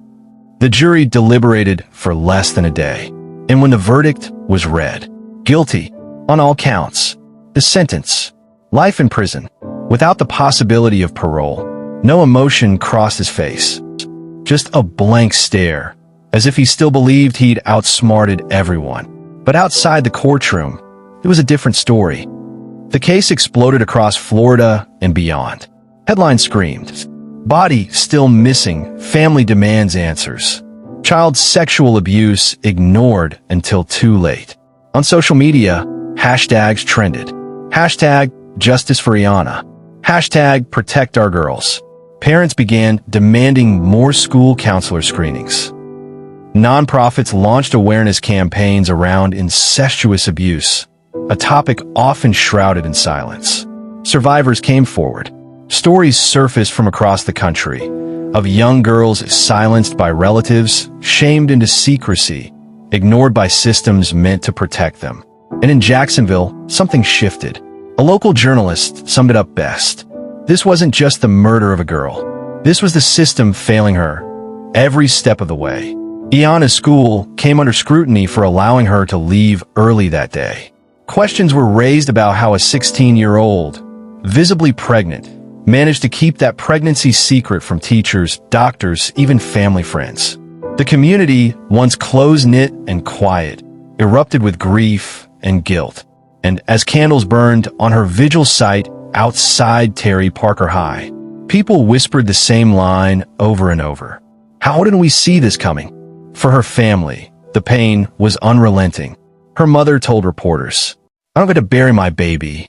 The jury deliberated for less than a day, and when the verdict was read, guilty on all counts, the sentence, life in prison, without the possibility of parole, no emotion crossed his face. Just a blank stare, as if he still believed he'd outsmarted everyone. But outside the courtroom, it was a different story. The case exploded across Florida and beyond. Headlines screamed, "Body still missing, family demands answers." Child sexual abuse ignored until too late. On social media, hashtags trended. Hashtag justice for Iyanna. Hashtag protect our girls. Parents began demanding more school counselor screenings. Nonprofits launched awareness campaigns around incestuous abuse, a topic often shrouded in silence. Survivors came forward. Stories surfaced from across the country of young girls silenced by relatives, shamed into secrecy, ignored by systems meant to protect them. And in Jacksonville, something shifted. A local journalist summed it up best. This wasn't just the murder of a girl. This was the system failing her every step of the way. Iyanna's school came under scrutiny for allowing her to leave early that day. Questions were raised about how a 16-year-old, visibly pregnant, managed to keep that pregnancy secret from teachers, doctors, even family friends. The community, once close-knit and quiet, erupted with grief and guilt. And as candles burned on her vigil site outside Terry Parker High, people whispered the same line over and over. How didn't we see this coming? For her family, the pain was unrelenting. Her mother told reporters, "I don't get to bury my baby.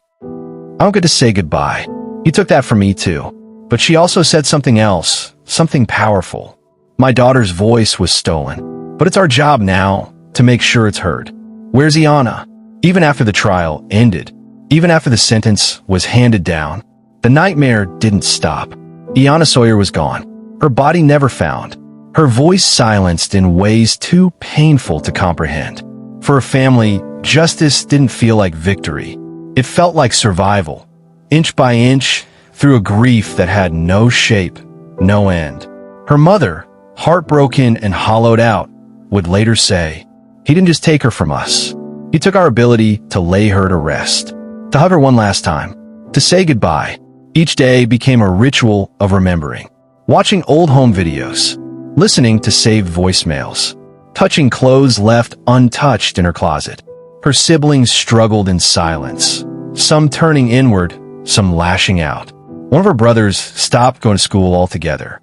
I don't get to say goodbye. He took that from me too." But she also said something else, something powerful. "My daughter's voice was stolen, but it's our job now to make sure it's heard." Where's Iyanna? Even after the trial ended, even after the sentence was handed down, the nightmare didn't stop. Iyanna Sawyer was gone. Her body never found. Her voice silenced in ways too painful to comprehend. For her family, justice didn't feel like victory. It felt like survival, inch by inch, through a grief that had no shape, no end. Her mother, heartbroken and hollowed out, would later say, "He didn't just take her from us. He took our ability to lay her to rest, to hug her one last time, to say goodbye." Each day became a ritual of remembering. Watching old home videos, listening to saved voicemails, touching clothes left untouched in her closet. Her siblings struggled in silence, some turning inward, some lashing out. One of her brothers stopped going to school altogether.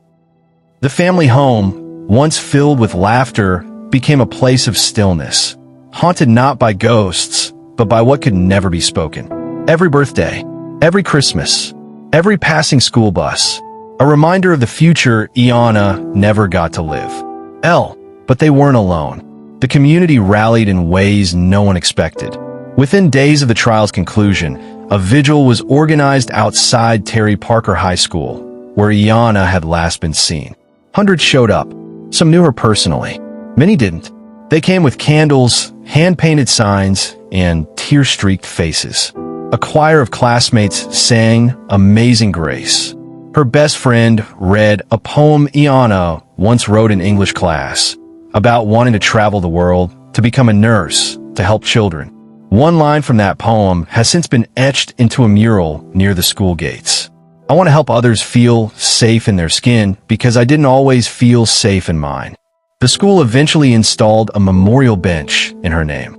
The family home, once filled with laughter, became a place of stillness, haunted not by ghosts, but by what could never be spoken. Every birthday, every Christmas, every passing school bus, a reminder of the future Iyanna never got to live. But they weren't alone. The community rallied in ways no one expected. Within days of the trial's conclusion, a vigil was organized outside Terry Parker High School, where Iyanna had last been seen. Hundreds showed up. Some knew her personally. Many didn't. They came with candles, hand-painted signs, and tear-streaked faces. A choir of classmates sang Amazing Grace. Her best friend read a poem Iyanna once wrote in English class about wanting to travel the world, to become a nurse, to help children. One line from that poem has since been etched into a mural near the school gates. "I want to help others feel safe in their skin because I didn't always feel safe in mine." The school eventually installed a memorial bench in her name.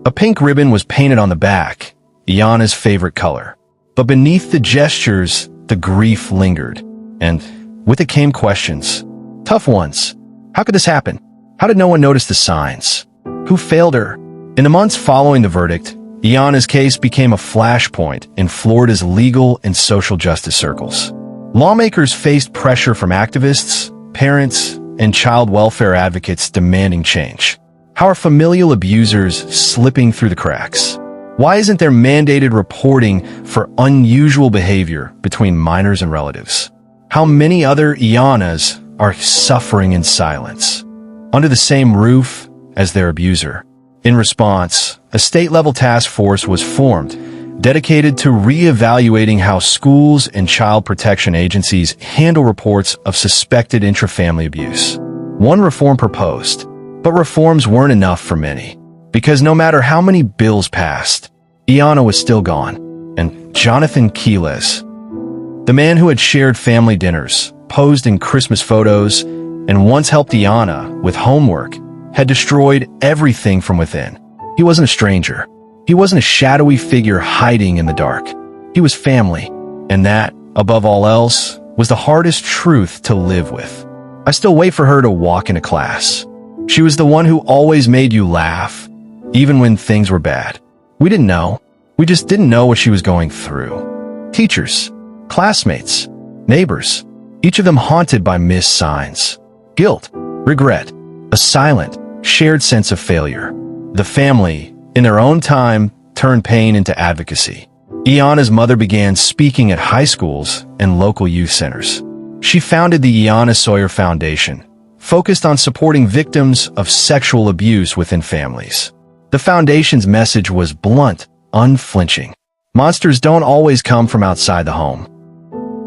A pink ribbon was painted on the back, Iyanna's favorite color. But beneath the gestures, the grief lingered. And with it came questions. Tough ones. How could this happen? How did no one notice the signs? Who failed her? In the months following the verdict, Iyanna's case became a flashpoint in Florida's legal and social justice circles. Lawmakers faced pressure from activists, parents, and child welfare advocates demanding change. How are familial abusers slipping through the cracks? Why isn't there mandated reporting for unusual behavior between minors and relatives? How many other Iyannas are suffering in silence, under the same roof as their abuser? In response, a state-level task force was formed, dedicated to re-evaluating how schools and child protection agencies handle reports of suspected intrafamily abuse. One reform proposed, but reforms weren't enough for many, because no matter how many bills passed, Iyanna was still gone. And Jonathan Quiles, the man who had shared family dinners, posed in Christmas photos, and once helped Iyanna with homework, had destroyed everything from within. He wasn't a stranger. He wasn't a shadowy figure hiding in the dark. He was family, and that, above all else, was the hardest truth to live with. I still wait for her to walk into class. She was the one who always made you laugh, even when things were bad. We didn't know. We just didn't know what she was going through. Teachers, classmates, neighbors, each of them haunted by missed signs, guilt, regret, a silent, shared sense of failure. The family, in their own time, turned pain into advocacy. Iyanna's mother began speaking at high schools and local youth centers. She founded the Iyanna Sawyer Foundation, focused on supporting victims of sexual abuse within families. The foundation's message was blunt, unflinching. Monsters don't always come from outside the home.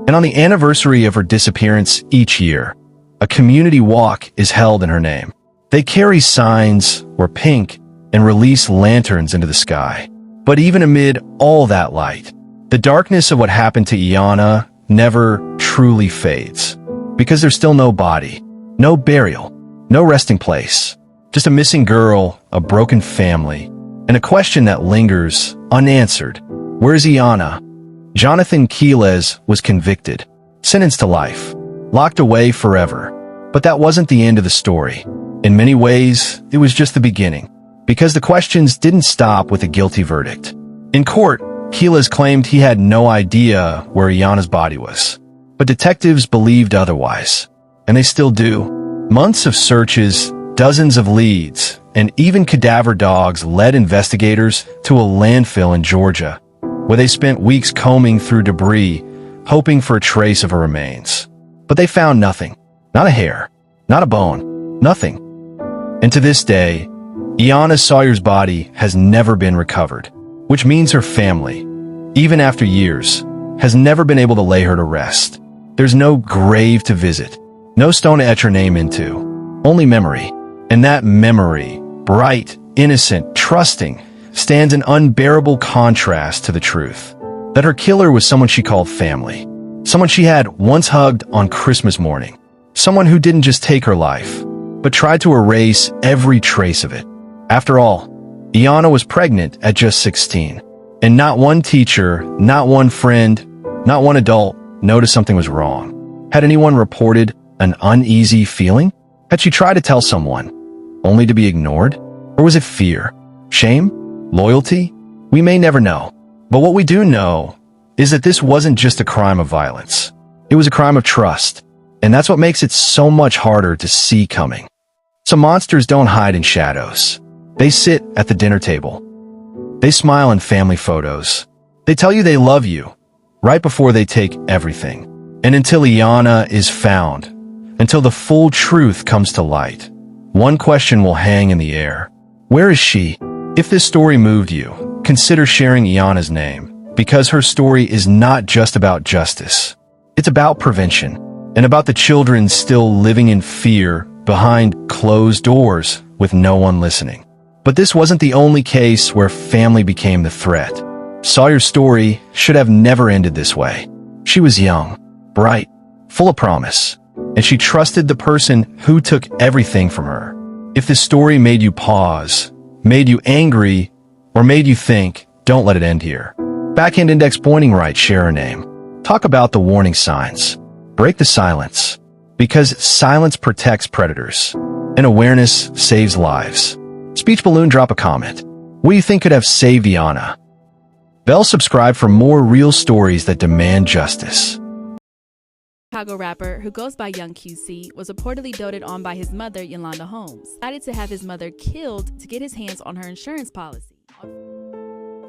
And on the anniversary of her disappearance each year, a community walk is held in her name. They carry signs, wear pink, and release lanterns into the sky. But even amid all that light, the darkness of what happened to Iyanna never truly fades. Because there's still no body, no burial, no resting place. Just a missing girl, a broken family, and a question that lingers unanswered. Where's Iyanna? Jonathan Quiles was convicted, sentenced to life, locked away forever. But that wasn't the end of the story. In many ways, it was just the beginning, because the questions didn't stop with a guilty verdict. In court, Quiles claimed he had no idea where Iyanna's body was. But detectives believed otherwise, and they still do. Months of searches, dozens of leads, and even cadaver dogs led investigators to a landfill in Georgia, where they spent weeks combing through debris, hoping for a trace of her remains. But they found nothing. Not a hair, not a bone, nothing. And to this day, Iyanna Sawyer's body has never been recovered, which means her family, even after years, has never been able to lay her to rest. There's no grave to visit, no stone to etch her name into, only memory. And that memory, bright, innocent, trusting, stands in unbearable contrast to the truth. That her killer was someone she called family, someone she had once hugged on Christmas morning, someone who didn't just take her life, but tried to erase every trace of it. After all, Iyanna was pregnant at just 16, and not one teacher, not one friend, not one adult noticed something was wrong. Had anyone reported an uneasy feeling? Had she tried to tell someone, only to be ignored? Or was it fear, shame, loyalty? We may never know. But what we do know is that this wasn't just a crime of violence. It was a crime of trust, and that's what makes it so much harder to see coming. So monsters don't hide in shadows. They sit at the dinner table. They smile in family photos. They tell you they love you right before they take everything. And until Iyanna is found, until the full truth comes to light, one question will hang in the air. Where is she? If this story moved you, consider sharing Iyanna's name, because her story is not just about justice. It's about prevention, and about the children still living in fear behind closed doors with no one listening. But this wasn't the only case where family became the threat. Sawyer's story should have never ended this way. She was young, bright, full of promise, and she trusted the person who took everything from her. If this story made you pause, made you angry, or made you think, Don't let it end here. Backhand index pointing right, share her name. Talk about the warning signs. Break the silence. Because silence protects predators. And awareness saves lives. Speech balloon, drop a comment. What do you think could have saved Iyanna? Bell, subscribe for more real stories that demand justice. Chicago rapper, who goes by Young QC, was reportedly doted on by his mother, Yolanda Holmes. Decided to have his mother killed to get his hands on her insurance policy.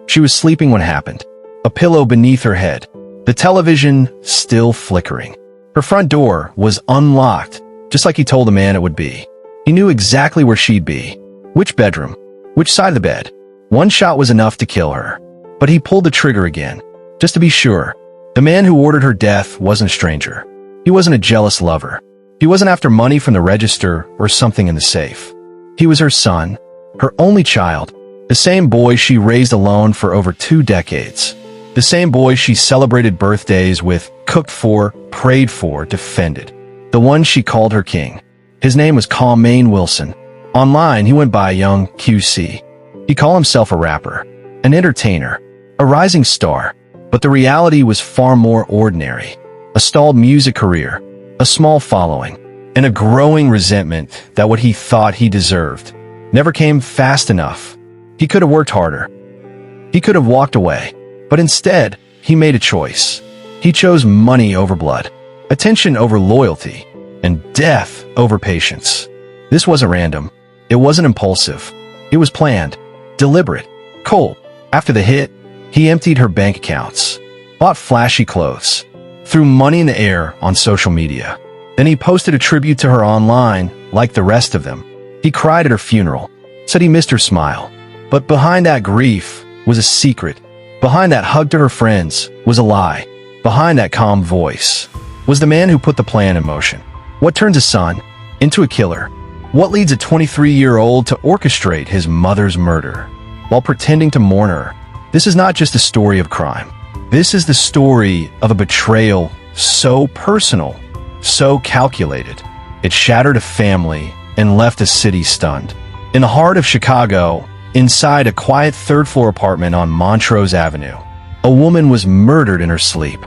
She was sleeping when it happened. A pillow beneath her head. The television still flickering. Her front door was unlocked, just like he told the man it would be. He knew exactly where she'd be. Which bedroom? Which side of the bed? One shot was enough to kill her. But he pulled the trigger again, just to be sure. The man who ordered her death wasn't a stranger. He wasn't a jealous lover. He wasn't after money from the register or something in the safe. He was her son, her only child, the same boy she raised alone for over 2 decades. The same boy she celebrated birthdays with, cooked for, prayed for, defended. The one she called her king. His name was Carmaine Wilson. Online, he went by Young QC. He called himself a rapper, an entertainer, a rising star. But the reality was far more ordinary. A stalled music career, a small following, and a growing resentment that what he thought he deserved never came fast enough. He could have worked harder. He could have walked away. But instead, he made a choice. He chose money over blood, attention over loyalty, and death over patience. This wasn't random. It wasn't impulsive. It was planned, deliberate, cold. After the hit, he emptied her bank accounts, bought flashy clothes, threw money in the air on social media. Then he posted a tribute to her online like the rest of them. He cried at her funeral, said he missed her smile. But behind that grief was a secret. Behind that hug to her friends was a lie. Behind that calm voice was the man who put the plan in motion. What turns a son into a killer? What leads a 23-year-old to orchestrate his mother's murder while pretending to mourn her? This is not just a story of crime. This is the story of a betrayal so personal, so calculated. It shattered a family and left a city stunned. In the heart of Chicago, inside a quiet third-floor apartment on Montrose Avenue, a woman was murdered in her sleep.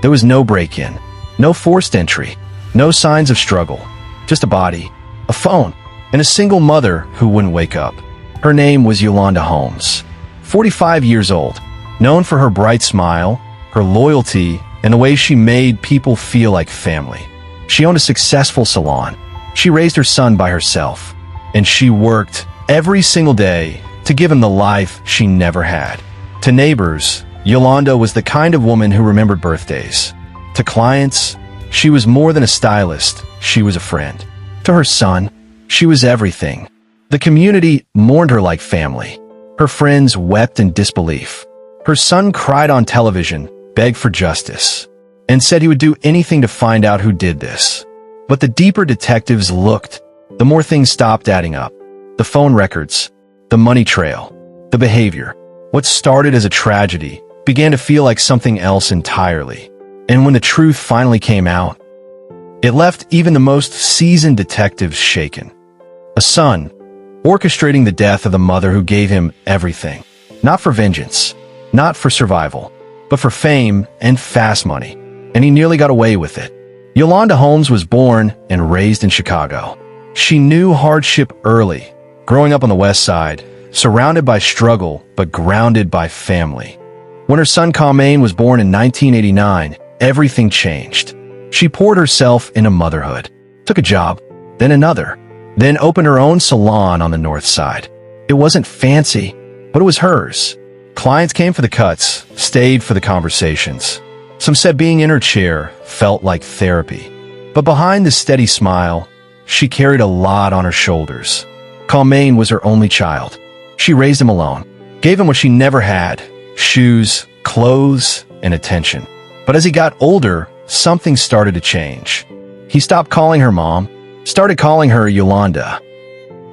There was no break-in, no forced entry, no signs of struggle, just a body, a phone, and a single mother who wouldn't wake up. Her name was Yolanda Holmes, 45 years old, known for her bright smile, her loyalty, and the way she made people feel like family. She owned a successful salon. She raised her son by herself, and she worked every single day to give him the life she never had. To neighbors, Yolanda was the kind of woman who remembered birthdays. To clients, she was more than a stylist, she was a friend. To her son, she was everything. The community mourned her like family. Her friends wept in disbelief. Her son cried on television, begged for justice, and said he would do anything to find out who did this. But the deeper detectives looked, the more things stopped adding up. The phone records, the money trail, the behavior. What started as a tragedy began to feel like something else entirely. And when the truth finally came out, it left even the most seasoned detectives shaken. A son, orchestrating the death of the mother who gave him everything. Not for vengeance, not for survival, but for fame and fast money. And he nearly got away with it. Yolanda Holmes was born and raised in Chicago. She knew hardship early, growing up on the West Side, surrounded by struggle but grounded by family. When her son Carmaine was born in 1989, everything changed. She poured herself into motherhood, took a job, then another, then opened her own salon on the North Side. It wasn't fancy, but it was hers. Clients came for the cuts, stayed for the conversations. Some said being in her chair felt like therapy. But behind the steady smile, she carried a lot on her shoulders. Carmaine was her only child. She raised him alone, gave him what she never had, shoes, clothes, and attention. But as he got older, something started to change. He stopped calling her mom, started calling her Yolanda,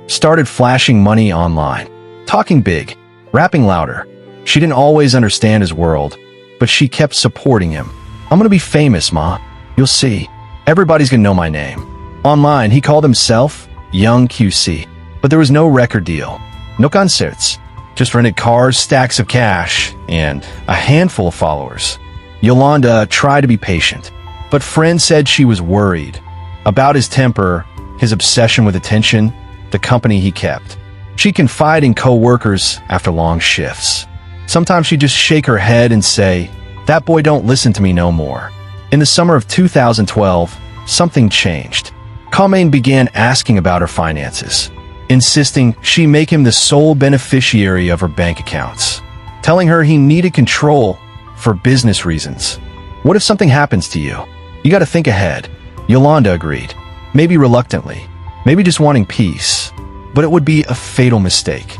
started flashing money online, talking big, rapping louder. She didn't always understand his world, but she kept supporting him. I'm gonna be famous, Ma. You'll see. Everybody's gonna know my name. Online, he called himself Young QC, but there was no record deal, no concerts, just rented cars, stacks of cash, and a handful of followers. Yolanda tried to be patient, but friends said she was worried about his temper, his obsession with attention, the company he kept. She confided in co-workers after long shifts. Sometimes she'd just shake her head and say, "That boy don't listen to me no more." In the summer of 2012, something changed. Carmine began asking about her finances, insisting she make him the sole beneficiary of her bank accounts, telling her he needed control for business reasons. "What if something happens to you? You got to think ahead." Yolanda agreed, maybe reluctantly, maybe just wanting peace, but it would be a fatal mistake.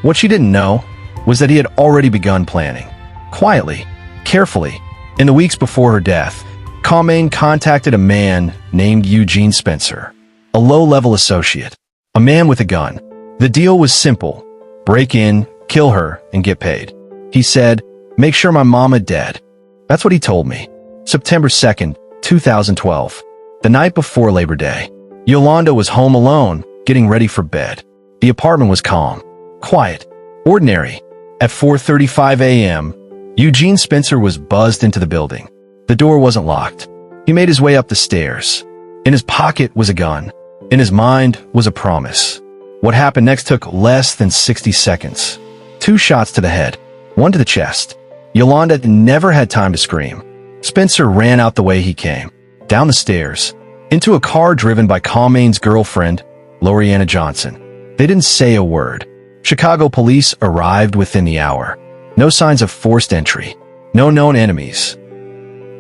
What she didn't know was that he had already begun planning. Quietly, carefully, in the weeks before her death, Carmine contacted a man named Eugene Spencer, a low-level associate, a man with a gun. The deal was simple: break in, kill her, and get paid. He said, "Make sure my mama dead." That's what he told me. September 2nd, 2012, the night before Labor Day. Yolanda was home alone, getting ready for bed. The apartment was calm, quiet, ordinary. At 4:35 a.m., Eugene Spencer was buzzed into the building. The door wasn't locked. He made his way up the stairs. In his pocket was a gun. In his mind was a promise. What happened next took less than 60 seconds. 2 shots to the head, 1 to the chest. Yolanda never had time to scream. Spencer ran out the way he came, down the stairs, into a car driven by Carmine's girlfriend, Lorianna Johnson. They didn't say a word. Chicago police arrived within the hour. No signs of forced entry, no known enemies,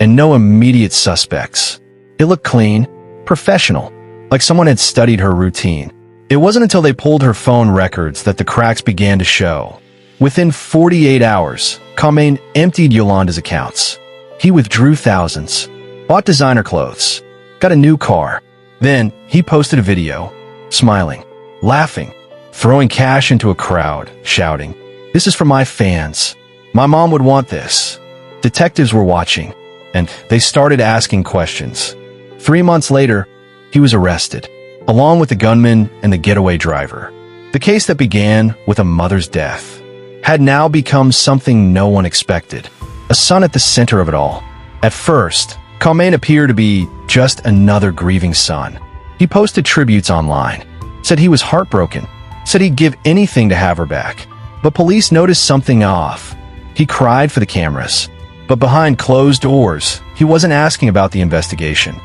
and no immediate suspects. It looked clean, professional, like someone had studied her routine. It wasn't until they pulled her phone records that the cracks began to show. Within 48 hours, Carmine emptied Yolanda's accounts. He withdrew thousands, bought designer clothes, got a new car. Then he posted a video, smiling, laughing, throwing cash into a crowd, shouting, "This is for my fans. My mom would want this." Detectives were watching, and they started asking questions. 3 months later, he was arrested, along with the gunman and the getaway driver. The case that began with a mother's death had now become something no one expected, a son at the center of it all. At first, Carmine appeared to be just another grieving son. He posted tributes online, said he was heartbroken, said he'd give anything to have her back. But police noticed something off. He cried for the cameras, but behind closed doors, he wasn't asking about the investigation.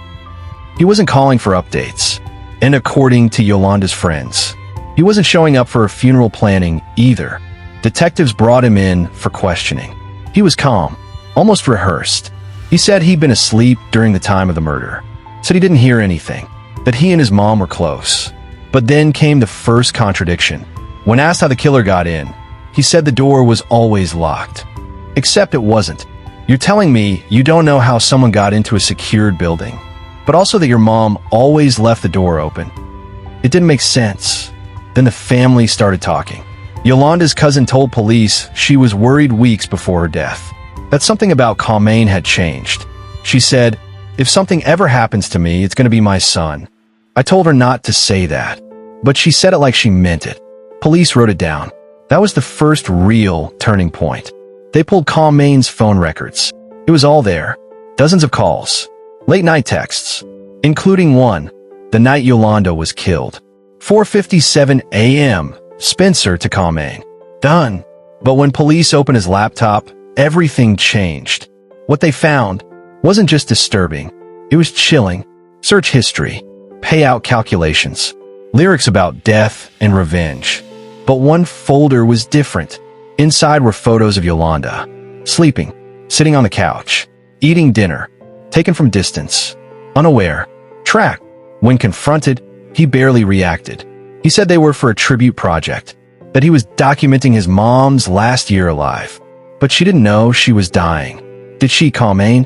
He wasn't calling for updates. And according to Yolanda's friends, he wasn't showing up for her funeral planning either. Detectives brought him in for questioning. He was calm, almost rehearsed. He said he'd been asleep during the time of the murder, said he didn't hear anything, that he and his mom were close. But then came the first contradiction. When asked how the killer got in, he said the door was always locked. Except it wasn't. "You're telling me you don't know how someone got into a secured building, but also that your mom always left the door open." It didn't make sense. Then the family started talking. Yolanda's cousin told police she was worried weeks before her death, that something about Carmine had changed. She said, "If something ever happens to me, it's going to be my son." I told her not to say that, but she said it like she meant it. Police wrote it down. That was the first real turning point. They pulled Carmine's phone records. It was all there. Dozens of calls, late-night texts, including one, the night Yolanda was killed. 4:57 a.m., Spencer to Carmine. Done. But when police opened his laptop, everything changed. What they found wasn't just disturbing. It was chilling. Search history, payout calculations, lyrics about death and revenge. But one folder was different. Inside were photos of Yolanda, sleeping, sitting on the couch, eating dinner, taken from distance, unaware, tracked. When confronted, he barely reacted. He said they were for a tribute project, that he was documenting his mom's last year alive. But she didn't know she was dying. Did she, Carmine?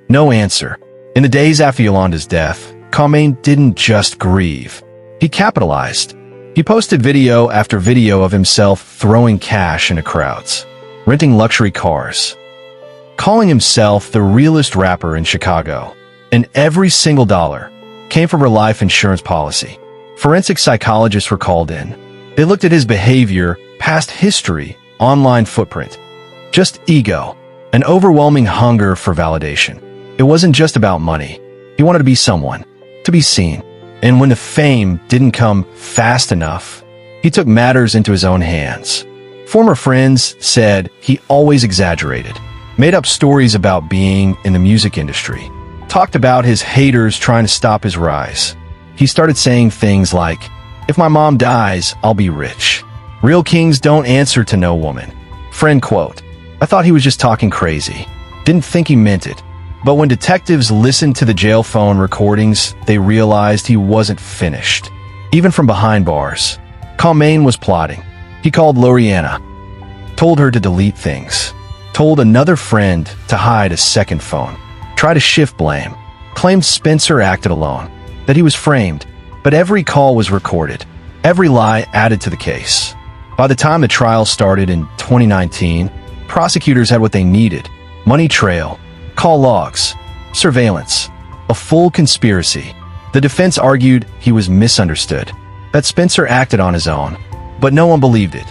No answer. In the days after Yolanda's death, Carmine didn't just grieve. He capitalized. He posted video after video of himself throwing cash into crowds, renting luxury cars, calling himself the realest rapper in Chicago. And every single dollar came from her life insurance policy. Forensic psychologists were called in. They looked at his behavior past history, online footprint. Just ego, an overwhelming hunger for validation. It wasn't just about money. He wanted to be someone, to be seen. And when the fame didn't come fast enough, he took matters into his own hands. Former friends said he always exaggerated, made up stories about being in the music industry, talked about his haters trying to stop his rise. He started saying things like, "If my mom dies, I'll be rich. Real kings don't answer to no woman." Friend quote, "I thought he was just talking crazy. Didn't think he meant it." But when detectives listened to the jail phone recordings, they realized he wasn't finished. Even from behind bars, Carmine was plotting. He called Loriana, told her to delete things, told another friend to hide a second phone, tried to shift blame, claimed Spencer acted alone, that he was framed, but every call was recorded, every lie added to the case. By the time the trial started in 2019, prosecutors had what they needed: money trail, call logs, surveillance, a full conspiracy. The defense argued he was misunderstood, that Spencer acted on his own, but no one believed it.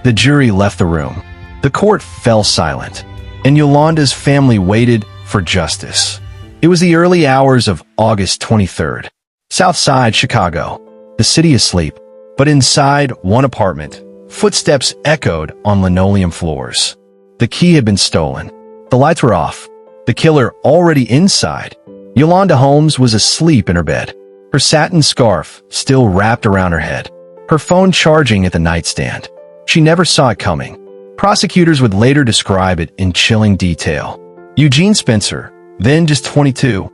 The jury left the room. The court fell silent, and Yolanda's family waited for justice. It was the early hours of August 23rd. Southside Chicago, the city asleep, but inside one apartment, footsteps echoed on linoleum floors. The key had been stolen. The lights were off. The killer already inside. Yolanda Holmes was asleep in her bed, her satin scarf still wrapped around her head, her phone charging at the nightstand. She never saw it coming. Prosecutors would later describe it in chilling detail. Eugene Spencer, then just 22,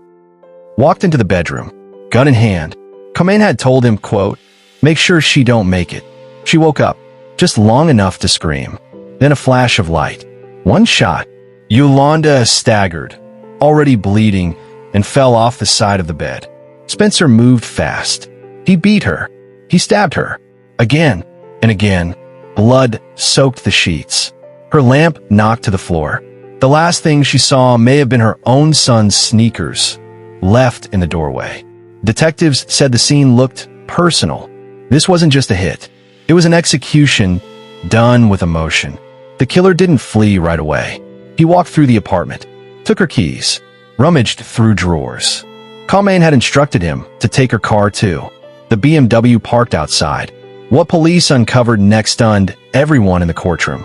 walked into the bedroom, gun in hand. Carmine had told him, quote, "Make sure she don't make it." She woke up, just long enough to scream. Then a flash of light. One shot. Yolanda staggered, already bleeding, and fell off the side of the bed. Spencer moved fast. He beat her. He stabbed her. Again and again. Blood soaked the sheets. Her lamp knocked to the floor. The last thing she saw may have been her own son's sneakers, left in the doorway. Detectives said the scene looked personal. This wasn't just a hit. It was an execution done with emotion. The killer didn't flee right away. He walked through the apartment, took her keys, rummaged through drawers. Carmine had instructed him to take her car too. The BMW parked outside. What police uncovered next stunned everyone in the courtroom.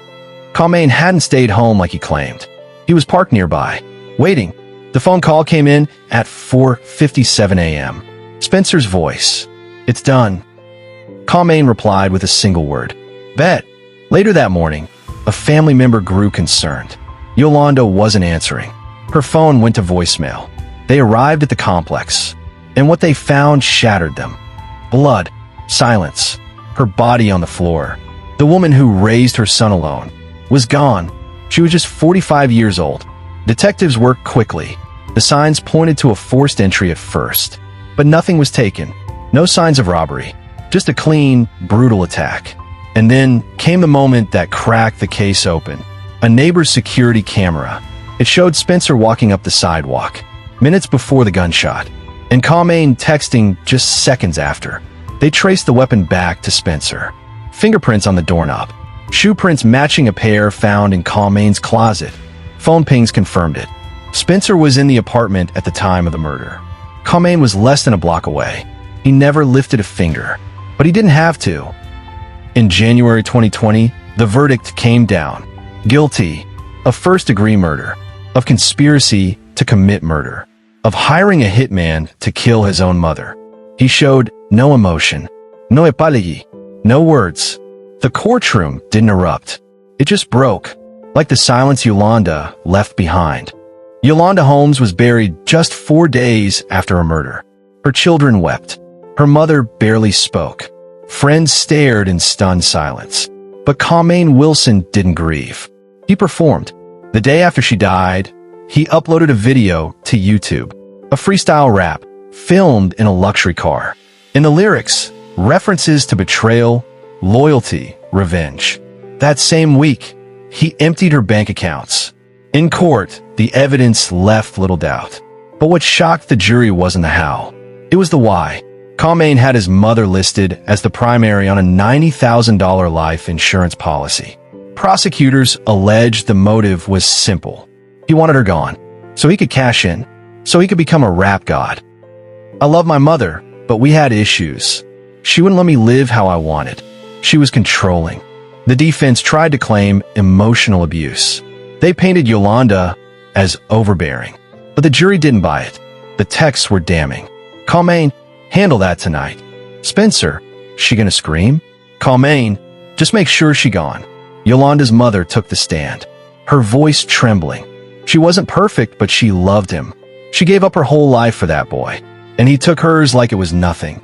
Carmine hadn't stayed home like he claimed. He was parked nearby, waiting. The phone call came in at 4:57 a.m. Spencer's voice. "It's done." Carmine replied with a single word. "Bet." Later that morning, a family member grew concerned. Yolanda wasn't answering. Her phone went to voicemail. They arrived at the complex, and what they found shattered them. Blood, silence, her body on the floor. The woman who raised her son alone was gone. She was just 45 years old. Detectives worked quickly. The signs pointed to a forced entry at first, but nothing was taken. No signs of robbery, just a clean, brutal attack. And then came the moment that cracked the case open. A neighbor's security camera. It showed Spencer walking up the sidewalk, minutes before the gunshot, and Carmine texting just seconds after. They traced the weapon back to Spencer. Fingerprints on the doorknob. Shoe prints matching a pair found in Carmine's closet. Phone pings confirmed it. Spencer was in the apartment at the time of the murder. Carmine was less than a block away. He never lifted a finger, but he didn't have to. In January 2020, the verdict came down. Guilty of first-degree murder, of conspiracy to commit murder, of hiring a hitman to kill his own mother. He showed no emotion, no apology, no words. The courtroom didn't erupt. It just broke, like the silence Yolanda left behind. Yolanda Holmes was buried just 4 days after her murder. Her children wept. Her mother barely spoke. Friends stared in stunned silence. But Carmine Wilson didn't grieve. He performed. The day after she died, he uploaded a video to YouTube, a freestyle rap filmed in a luxury car. In the lyrics, references to betrayal, loyalty, revenge. That same week, he emptied her bank accounts. In court, the evidence left little doubt. But what shocked the jury wasn't the how. It was the why. Carmane had his mother listed as the primary on a $90,000 life insurance policy. Prosecutors alleged the motive was simple. He wanted her gone, so he could cash in, so he could become a rap god. I love my mother, but we had issues. She wouldn't let me live how I wanted. She was controlling. The defense tried to claim emotional abuse. They painted Yolanda as overbearing, but the jury didn't buy it. The texts were damning. Carmane, handle that tonight. Spencer, she gonna scream? Carmane, just make sure she gone. Yolanda's mother took the stand, her voice trembling. She wasn't perfect, but she loved him. She gave up her whole life for that boy, and he took hers like it was nothing.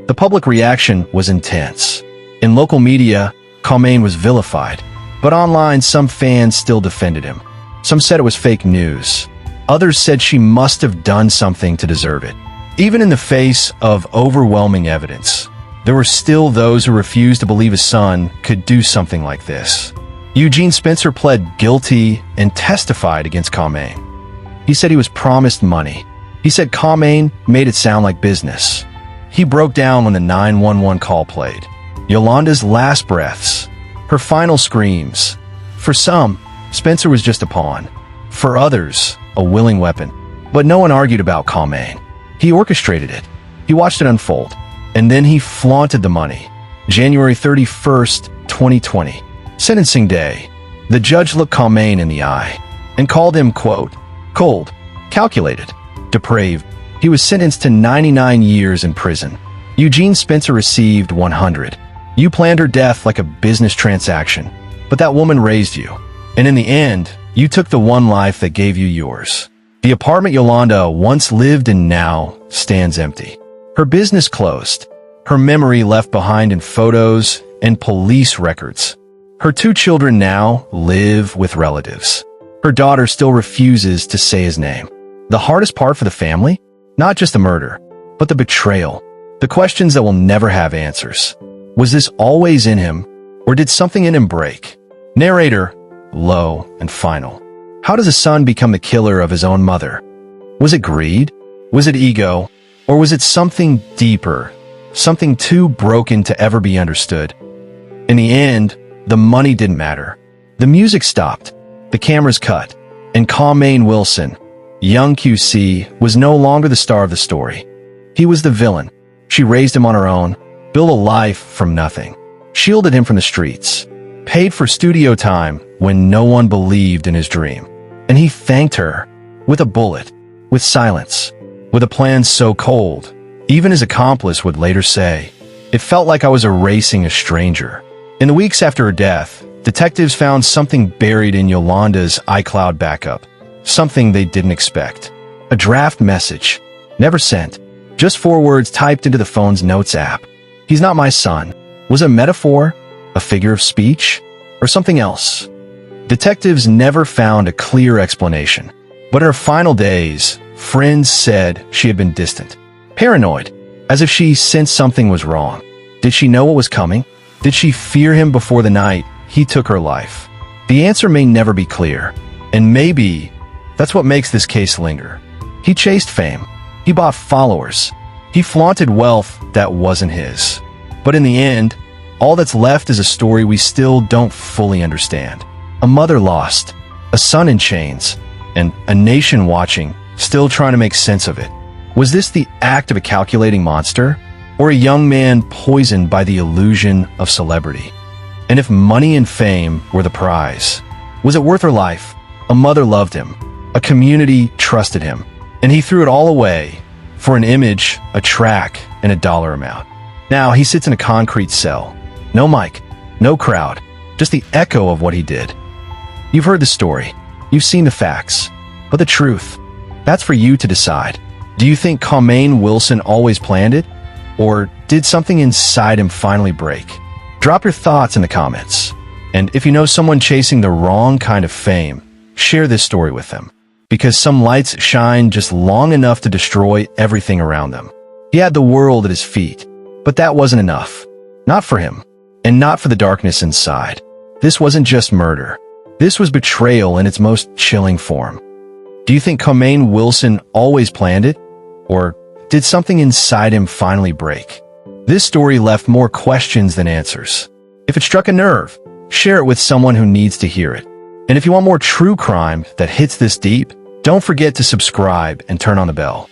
The public reaction was intense. In local media, Carmane was vilified, but online some fans still defended him. Some said it was fake news. Others said she must have done something to deserve it. Even in the face of overwhelming evidence, there were still those who refused to believe his son could do something like this. Eugene Spencer pled guilty and testified against Carmane. He said he was promised money. He said Carmane made it sound like business. He broke down when the 911 call played. Yolanda's last breaths, her final screams. For some, Spencer was just a pawn. For others, a willing weapon. But no one argued about Carmane. He orchestrated it. He watched it unfold. And then he flaunted the money. January 31st, 2020. Sentencing day. The judge looked Carmane in the eye and called him, quote, cold, calculated, depraved. He was sentenced to 99 years in prison. Eugene Spencer received 100. You planned her death like a business transaction, but that woman raised you. And in the end, you took the one life that gave you yours. The apartment Yolanda once lived in now stands empty. Her business closed. Her memory left behind in photos and police records. Her 2 children now live with relatives. Her daughter still refuses to say his name. The hardest part for the family? Not just the murder, but the betrayal. The questions that will never have answers. Was this always in him, or did something in him break? Narrator, low and final. How does a son become the killer of his own mother? Was it greed? Was it ego? Or was it something deeper? Something too broken to ever be understood? In the end, the money didn't matter. The music stopped. The cameras cut. And Carmane Wilson, young QC, was no longer the star of the story. He was the villain. She raised him on her own, built a life from nothing, shielded him from the streets, paid for studio time when no one believed in his dream. And he thanked her with a bullet, with silence, with a plan so cold, even his accomplice would later say, it felt like I was erasing a stranger. In the weeks after her death, detectives found something buried in Yolanda's iCloud backup, something they didn't expect. A draft message, never sent, just 4 words typed into the phone's notes app. He's not my son. Was it a metaphor, a figure of speech, or something else? Detectives never found a clear explanation. But in her final days, friends said she had been distant, paranoid, as if she sensed something was wrong. Did she know what was coming? Did she fear him before the night he took her life? The answer may never be clear, and maybe that's what makes this case linger. He chased fame. He bought followers. He flaunted wealth that wasn't his. But in the end, all that's left is a story we still don't fully understand. A mother lost, a son in chains, and a nation watching, still trying to make sense of it. Was this the act of a calculating monster, or a young man poisoned by the illusion of celebrity? And if money and fame were the prize, was it worth her life? A mother loved him. A community trusted him. And he threw it all away for an image, a track, and a dollar amount. Now he sits in a concrete cell. No mic, no crowd, just the echo of what he did. You've heard the story. You've seen the facts. But the truth, that's for you to decide. Do you think Carmane Wilson always planned it? Or did something inside him finally break? Drop your thoughts in the comments. And if you know someone chasing the wrong kind of fame, share this story with them. Because some lights shine just long enough to destroy everything around them. He had the world at his feet, but that wasn't enough. Not for him, and not for the darkness inside. This wasn't just murder. This was betrayal in its most chilling form. Do you think Carmane Wilson always planned it? Or Did something inside him finally break? This story left more questions than answers. If it struck a nerve, share it with someone who needs to hear it. And if you want more true crime that hits this deep, don't forget to subscribe and turn on the bell.